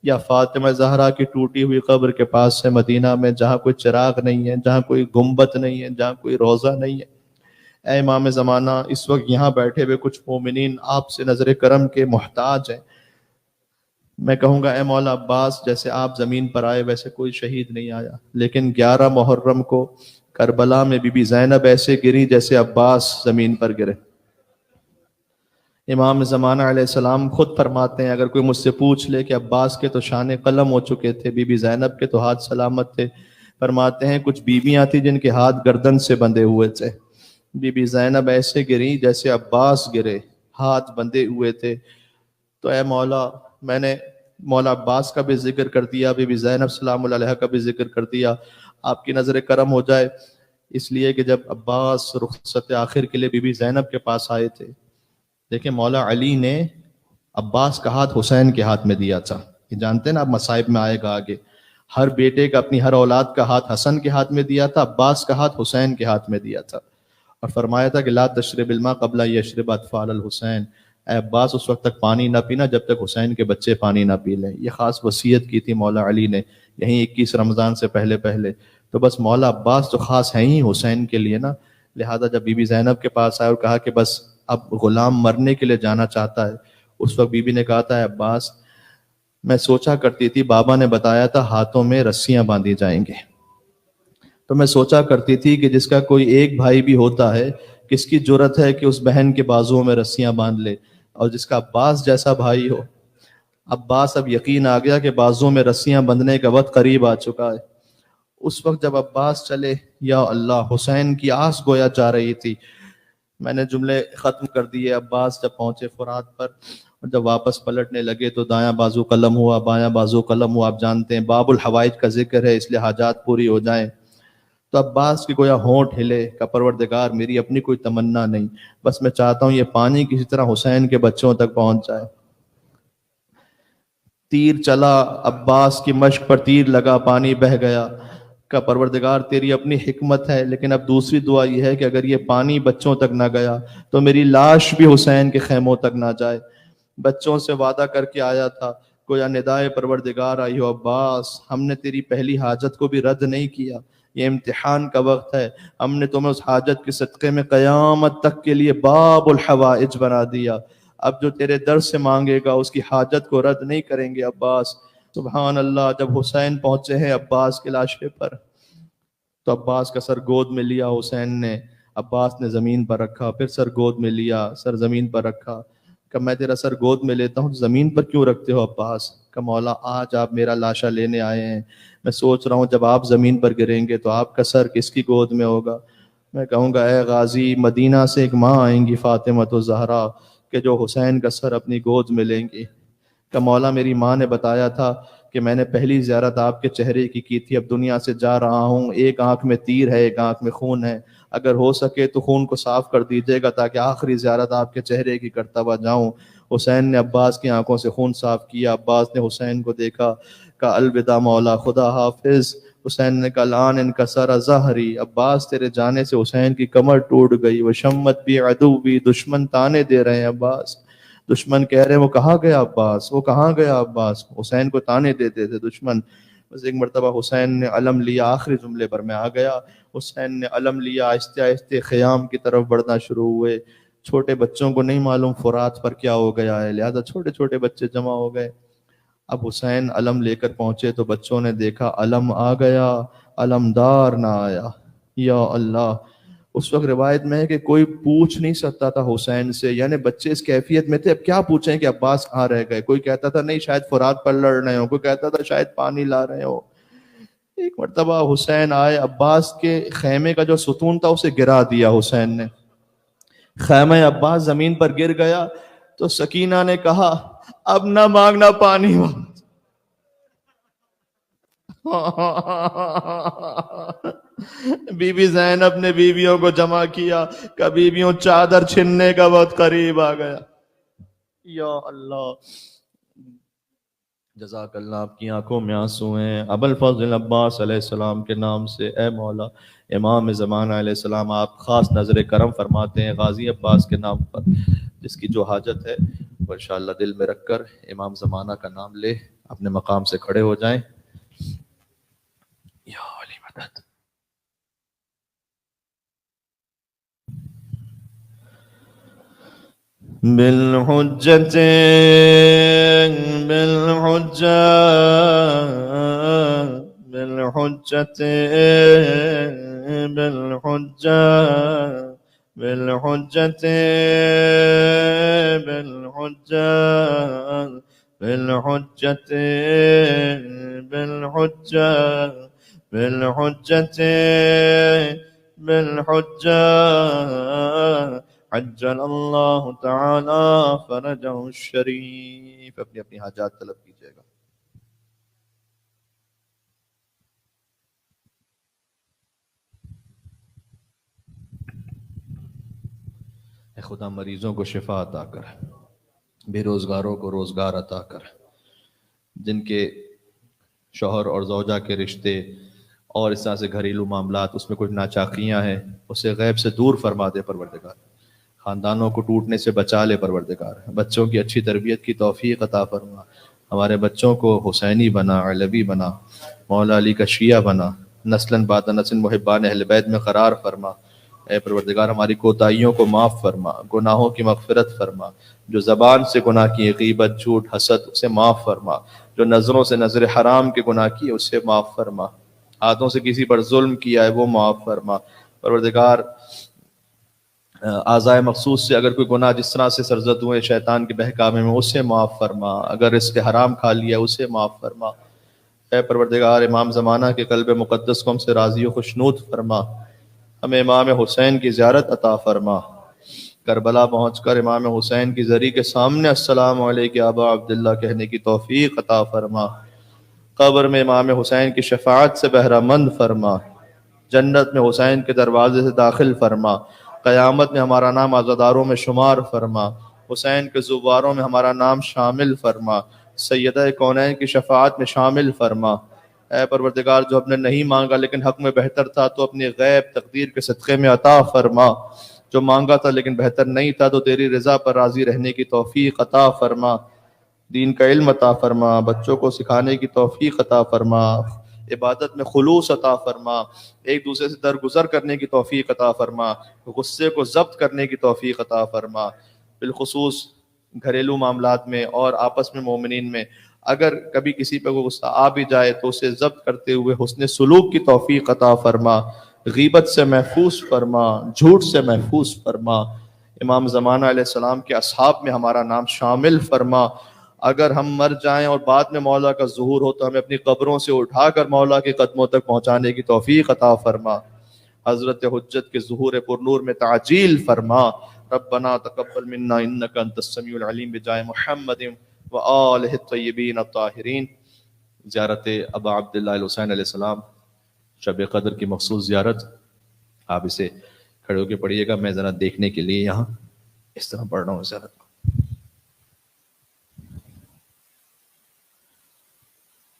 یا فاطمہ زہرا کی ٹوٹی ہوئی قبر کے پاس ہے مدینہ میں, جہاں کوئی چراغ نہیں ہے, جہاں کوئی گنبد نہیں ہے, جہاں کوئی روضہ نہیں ہے. اے امام زمانہ, اس وقت یہاں بیٹھے ہوئے کچھ مومنین آپ سے نظر کرم کے محتاج ہیں. میں کہوں گا اے مولا عباس, جیسے آپ زمین پر آئے ویسے کوئی شہید نہیں آیا, لیکن 11 محرم کو کربلا میں بی بی زینب ایسے گری جیسے عباس زمین پر گرے. امام زمانہ علیہ السلام خود فرماتے ہیں, اگر کوئی مجھ سے پوچھ لے کہ عباس کے تو شان قلم ہو چکے تھے, بی بی زینب کے تو ہاتھ سلامت تھے, فرماتے ہیں کچھ بیویاں تھیں جن کے ہاتھ گردن سے بندھے ہوئے تھے. بی بی زینب ایسے گری جیسے عباس گرے, ہاتھ بندھے ہوئے تھے. تو اے مولا, میں نے مولا عباس کا بھی ذکر کر دیا, بی بی زینب سلام اللہ علیہ کا بھی ذکر کر دیا. آپ کی نظر کرم ہو جائے, اس لیے کہ جب عباس رخصت آخر کے لیے بی بی زینب کے پاس آئے تھے, دیکھیں مولا علی نے عباس کا ہاتھ حسین کے ہاتھ میں دیا تھا. یہ جانتے ہیں نا, اب مصائب میں آئے گا آگے. ہر بیٹے کا اپنی ہر اولاد کا ہاتھ حسن کے ہاتھ میں دیا تھا, عباس کا ہاتھ حسین کے ہاتھ میں دیا تھا, اور فرمایا تھا کہ لا تشرب الماء قبل یشرب اطفال الحسین. اے عباس, اس وقت تک پانی نہ پینا جب تک حسین کے بچے پانی نہ پی لیں. یہ خاص وصیت کی تھی مولا علی نے یہیں 21 رمضان سے پہلے پہلے. تو بس مولا عباس تو خاص ہیں ہی حسین کے لیے نا. لہذا جب بی بی زینب کے پاس آئے اور کہا کہ بس اب غلام مرنے کے لیے جانا چاہتا ہے, اس وقت بی بی نے کہا تھا عباس, میں سوچا کرتی تھی, بابا نے بتایا تھا ہاتھوں میں رسیاں باندھی جائیں گے, تو میں سوچا کرتی تھی کہ جس کا کوئی ایک بھائی بھی ہوتا ہے, کس کی جرت ہے کہ اس بہن کے بازوؤں میں رسیاں باندھ لے, اور جس کا عباس جیسا بھائی ہو. عباس اب یقین آ گیا کہ بازوؤں میں رسیاں بندھنے کا وقت قریب آ چکا ہے. اس وقت جب عباس چلے, یا اللہ, حسین کی آس گویا جا رہی تھی. میں نے جملے ختم کر دیے. عباس جب پہنچے فرات پر, اور جب واپس پلٹنے لگے تو دایاں بازو قلم ہوا, بایاں بازو قلم ہوا. آپ جانتے ہیں باب الحوائج کا ذکر ہے, اس لیے حاجات پوری ہو جائیں. تو عباس کی گویا ہونٹ ہلے کہ پروردگار, میری اپنی کوئی تمنا نہیں, بس میں چاہتا ہوں یہ پانی کسی طرح حسین کے بچوں تک پہنچ جائے. تیر چلا, عباس کی مشق پر تیر لگا, پانی بہہ گیا. کہ پروردگار تیری اپنی حکمت ہے, لیکن اب دوسری دعا یہ ہے کہ اگر یہ پانی بچوں تک نہ گیا تو میری لاش بھی حسین کے خیموں تک نہ جائے. بچوں سے وعدہ کر کے آیا تھا, گویا ندائے پروردگار آئی ہو عباس, ہم نے تیری پہلی حاجت کو بھی رد نہیں کیا, یہ امتحان کا وقت ہے, ہم نے تمہیں اس حاجت کے صدقے میں قیامت تک کے لیے باب الحوائج بنا دیا. اب جو تیرے در سے مانگے گا اس کی حاجت کو رد نہیں کریں گے عباس۔ سبحان اللہ۔ جب حسین پہنچے ہیں عباس کے لاشے پر تو عباس کا سر گود میں لیا حسین نے، عباس نے زمین پر رکھا، پھر سر گود میں لیا، سر زمین پر رکھا۔ کہ میں تیرا سر گود میں لیتا ہوں زمین پر کیوں رکھتے ہو عباس؟ کہ مولا آج آپ میرا لاشا لینے آئے ہیں، میں سوچ رہا ہوں جب آپ زمین پر گریں گے تو آپ کا سر کس کی گود میں ہوگا؟ میں کہوں گا اے غازی، مدینہ سے ایک ماں آئیں گی فاطمہ الزہرا کہ جو حسین کا سر اپنی گود میں لیں گی۔ کہ مولا میری ماں نے بتایا تھا کہ میں نے پہلی زیارت آپ کے چہرے کی تھی، اب دنیا سے جا رہا ہوں، ایک آنکھ میں تیر ہے ایک آنکھ میں خون ہے، اگر ہو سکے تو خون کو صاف کر دیجیے گا تاکہ آخری زیارت آپ کے چہرے کی کرتا ہوا جاؤں۔ حسین نے عباس کی آنکھوں سے خون صاف کیا، عباس نے حسین کو دیکھا، کہا الوداع مولا، خدا حافظ۔ حسین نے کہا الان انکسر ظہری، عباس تیرے جانے سے حسین کی کمر ٹوٹ گئی، وہ شمت بھی عدو بھی، دشمن تانے دے رہے ہیں عباس، دشمن کہہ رہے ہیں وہ کہاں گیا عباس، وہ کہاں گیا عباس، حسین کو تانے دیتے تھے دشمن۔ بس ایک مرتبہ حسین نے علم لیا، آخری جملے پر میں آ گیا، حسین نے علم لیا، آہستہ آہستہ خیام کی طرف بڑھنا شروع ہوئے۔ چھوٹے بچوں کو نہیں معلوم فرات پر کیا ہو گیا ہے، لہذا چھوٹے چھوٹے بچے جمع ہو گئے۔ اب حسین علم لے کر پہنچے تو بچوں نے دیکھا علم آ گیا، علمدار نہ آیا۔ یا اللہ، اس وقت روایت میں ہے کہ کوئی پوچھ نہیں سکتا تھا حسین سے، یعنی بچے اس کیفیت میں تھے اب کیا پوچھیں کہ عباس کہاں رہ گئے۔ کوئی کہتا تھا نہیں شاید فرات پر لڑ رہے ہو، کوئی کہتا تھا شاید پانی لا رہے ہو۔ ایک مرتبہ حسین آئے، عباس کے خیمے کا جو ستون تھا اسے گرا دیا حسین نے، خیمہ عباس زمین پر گر گیا تو سکینہ نے کہا اب نہ مانگنا پانی۔ بی بی زینب نے بیویوں کو جمع کیا کہ بیویوں چادر چھننے کا وقت قریب آ گیا۔ یا اللہ، جزاک اللہ، آپ کی آنکھوں میں آنسو ہیں ابو الفضل عباس علیہ السلام کے نام سے۔ اے مولا، امام زمانہ علیہ السلام آپ خاص نظر کرم فرماتے ہیں غازی عباس کے نام پر، جس کی جو حاجت ہے وہ انشاءاللہ دل میں رکھ کر امام زمانہ کا نام لے اپنے مقام سے کھڑے ہو جائیں۔ یا علی مدد۔ بالحجة بالحجة بالحجة بالحجة بالحجة بالحجة بالحجة بالحجة بالحجة بالحجة عجل اللہ تعالی فرجہ الشریف۔ اپنی اپنی حاجات طلب کیجیے گا۔ اے خدا مریضوں کو شفا عطا کر، بے روزگاروں کو روزگار عطا کر، جن کے شوہر اور زوجہ کے رشتے اور اس طرح سے گھریلو معاملات اس میں کچھ ناچاکیاں ہیں اسے غیب سے دور فرما دے پروردگار، خاندانوں کو ٹوٹنے سے بچا لے پروردگار، بچوں کی اچھی تربیت کی توفیق عطا فرما، ہمارے بچوں کو حسینی بنا، علوی بنا، مولا علی کا شیعہ بنا، نسلاً بعد نسل محبان اہل بیت میں قرار فرما۔ اے پروردگار ہماری کوتاہیوں کو معاف فرما، گناہوں کی مغفرت فرما، جو زبان سے گناہ کیے غیبت جھوٹ حسد اسے معاف فرما، جو نظروں سے نظر حرام کے گناہ کیے اسے معاف فرما، ہاتھوں سے کسی پر ظلم کیا ہے وہ معاف فرما۔ پروردگار اعضائے مخصوص سے اگر کوئی گناہ جس طرح سے سرزد ہوئے شیطان کے بہکامے میں اسے معاف فرما، اگر رزق حرام کھا لیا اسے معاف فرما۔ اے پروردگار امام زمانہ کے قلب مقدس کو ہم سے راضی و خوشنود فرما، ہمیں امام حسین کی زیارت عطا فرما، کربلا پہنچ کر امام حسین کی زری کے سامنے السلام علیک ابا عبداللہ کہنے کی توفیق عطا فرما، قبر میں امام حسین کی شفاعت سے بہرہ مند فرما، جنت میں حسین کے دروازے سے داخل فرما، قیامت میں ہمارا نام عزاداروں میں شمار فرما، حسین کے زواروں میں ہمارا نام شامل فرما، سیدہ کونین کی شفاعت میں شامل فرما۔ اے پروردگار جو ہم نے نہیں مانگا لیکن حق میں بہتر تھا تو اپنی غیب تقدیر کے صدقے میں عطا فرما، جو مانگا تھا لیکن بہتر نہیں تھا تو تیری رضا پر راضی رہنے کی توفیق عطا فرما، دین کا علم عطا فرما، بچوں کو سکھانے کی توفیق عطا فرما، عبادت میں خلوص عطا فرما، ایک دوسرے سے درگزر کرنے کی توفیق عطا فرما، غصے کو ضبط کرنے کی توفیق عطا فرما، بالخصوص گھریلو معاملات میں اور آپس میں مومنین میں اگر کبھی کسی پہ کوئی غصہ آ بھی جائے تو اسے ضبط کرتے ہوئے حسن سلوک کی توفیق عطا فرما، غیبت سے محفوظ فرما، جھوٹ سے محفوظ فرما، امام زمانہ علیہ السلام کے اصحاب میں ہمارا نام شامل فرما۔ اگر ہم مر جائیں اور بعد میں مولا کا ظہور ہو تو ہمیں اپنی قبروں سے اٹھا کر مولا کے قدموں تک پہنچانے کی توفیق عطا فرما، حضرت حجت کے ظہور پر نور میں تعجیل فرما۔ ربنا تقبل منا انك انت السميع العليم بجائے محمد وآلہ الطیبین الطاہرین۔ زیارت ابا عبداللہ الحسین علیہ السلام، شب قدر کی مخصوص زیارت، آپ اسے کھڑے ہو کے پڑھیے گا، میں ذرا دیکھنے کے لیے یہاں اس طرح پڑھ رہا ہوں زیارت۔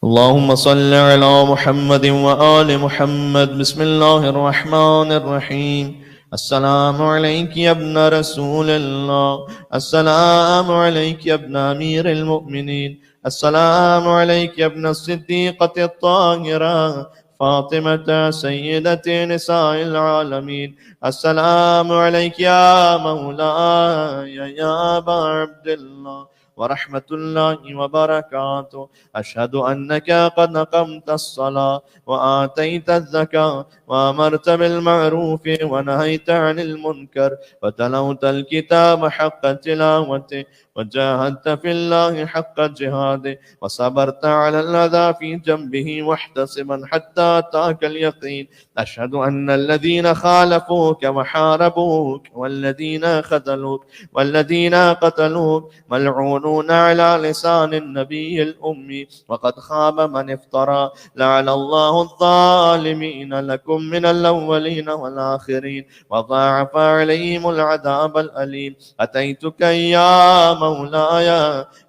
اللهم صل على محمد وآل محمد، بسم الله الرحمن الرحيم۔ السلام عليك يا ابن رسول الله، السلام عليك يا ابن أمير المؤمنين، السلام عليك يا ابن الصديقة الطاهرة فاطمة سيدة نساء العالمين، السلام عليك يا مولاي يا أبا عبد الله ورحمة الله وبركاته، أشهد أنك قد أقمت الصلاة وآتيت الزكاة وأمرت بالمعروف ونهيت عن المنكر وتلوت الكتاب حق تلاوته وجاهدت في الله حق جهاده وصبرت على الأذى في جنبه محتسبا حتى أتاك اليقين، أشهد أن الذين خالفوك وحاربوك والذين خذلوك والذين قتلوك ملعونون على لسان النبي الأمي، وقد خاب من افترى، لعن الله الظالمين لكم من الأولين والآخرين وضاعف عليهم العذاب الأليم، أتيتك يا مولاي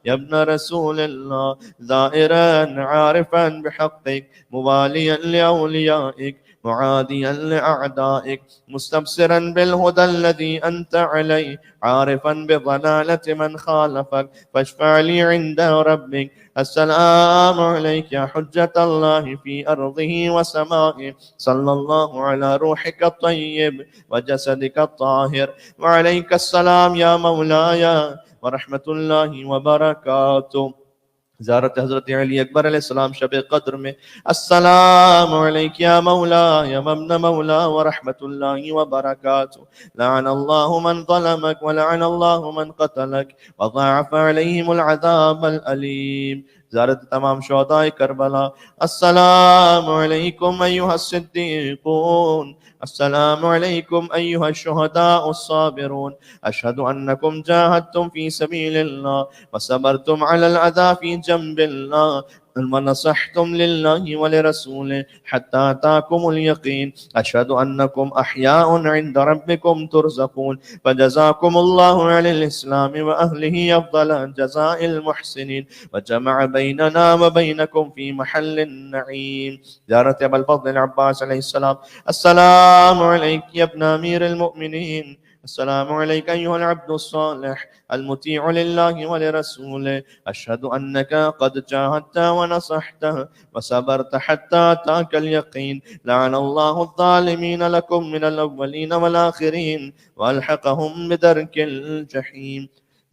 يا ابن رسول الله زائرا عارفا بحقك مواليا لأوليائك معاديا لأعدائك مستبصرا بالهدى الذي أنت عليه عارفا بضلالة من خالفك، فاشفع لي عند ربك، السلام عليك يا حجة الله في أرضه وسمائه، صلى الله على روحك الطيب وجسدك الطاهر، وعليك السلام يا مولاي ورحمة الله وبركاته۔ زیارت حضرت علی اکبر علیہ السلام شب قدر میں، السلام علیک یا مولا یا ابن مولا ورحمۃ اللہ وبرکاتہ، لعن اللہ من ظلمک ولعن اللہ من قتلک وضاعف علیہم العذاب العلیم۔ زیارت تمام شہداء کربلا، السلام علیکم ایھا الصدیقون، السلام علیکم ایھا الشہداء الصابرون، اشہد انکم جاہدتم فی سبیل اللہ وصبرتم علی الاذى فی جنب اللہ ونصحتم للہ ولرسولہ حتی اتاکم الیقین، اشہد انکم احیاء عند ربکم ترزقون، فجزاکم اللہ علی الاسلام واہلہ افضل جزاء المحسنین وجمع بیننا وبینکم فی محل النعیم۔ زیارت ابا الفضل العباس علیہ السلام، السلام علیک یا ابن امیر المؤمنین، السلام عليك أيها العبد الصالح المطيع لله ولرسوله، أشهد أنك قد جاهدت ونصحت وصبرت حتى أتاك اليقين، لعن الله الظالمين لكم من الأولين والآخرين وألحقهم بدرك الجحيم۔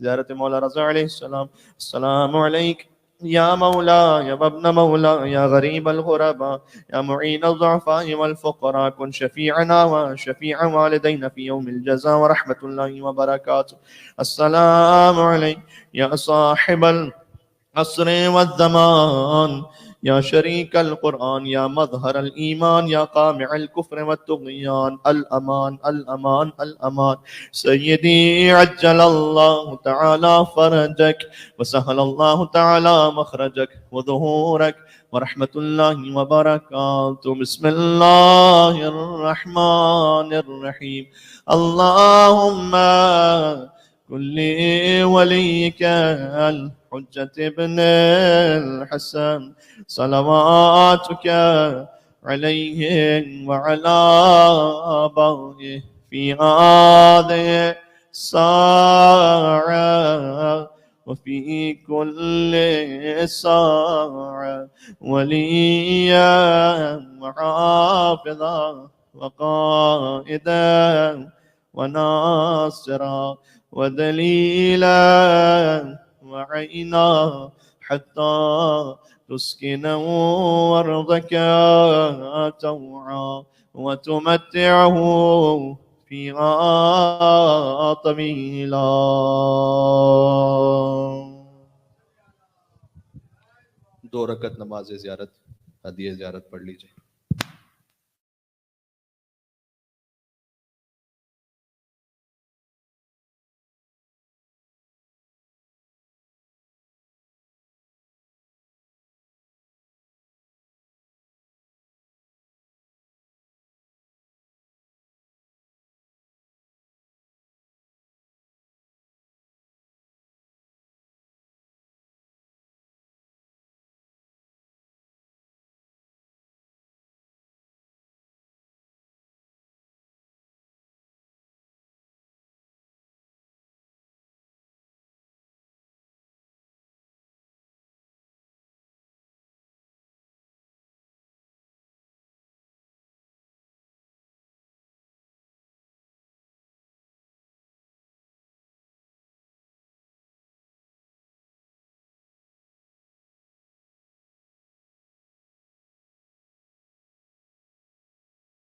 زيارة مولا رضا عليه السلام، السلام عليك يا مولا يا ابن مولا يا غريب الغرباء يا معين الضعفاء والفقراء، كن شفيعنا وشفيع والدينا في يوم الجزاء ورحمة الله وبركاته، السلام عليك يا صاحب العصر والزمان يا شريك القرآن يا مظهر الإيمان يا قامع الكفر والطغيان، الأمان الأمان الأمان، سيدي عجل الله تعالى فرجك وسهل الله تعالى مخرجك وظهورك ورحمة الله وبركاته، بسم الله الرحمن الرحيم، اللهم كل وليك الحجة ابن الحسن صلواتك عليه وعلى آبائه في هذه الساعة وفي كل ساعة وليا وحافظا وقائدا وناصرا ودليلا وعينا حتى تسكنه أرضك طوعا وتمتعه فيها طويلا. دو رکعت نماز زیارت ہدیہ زیارت پڑھ لیجیے.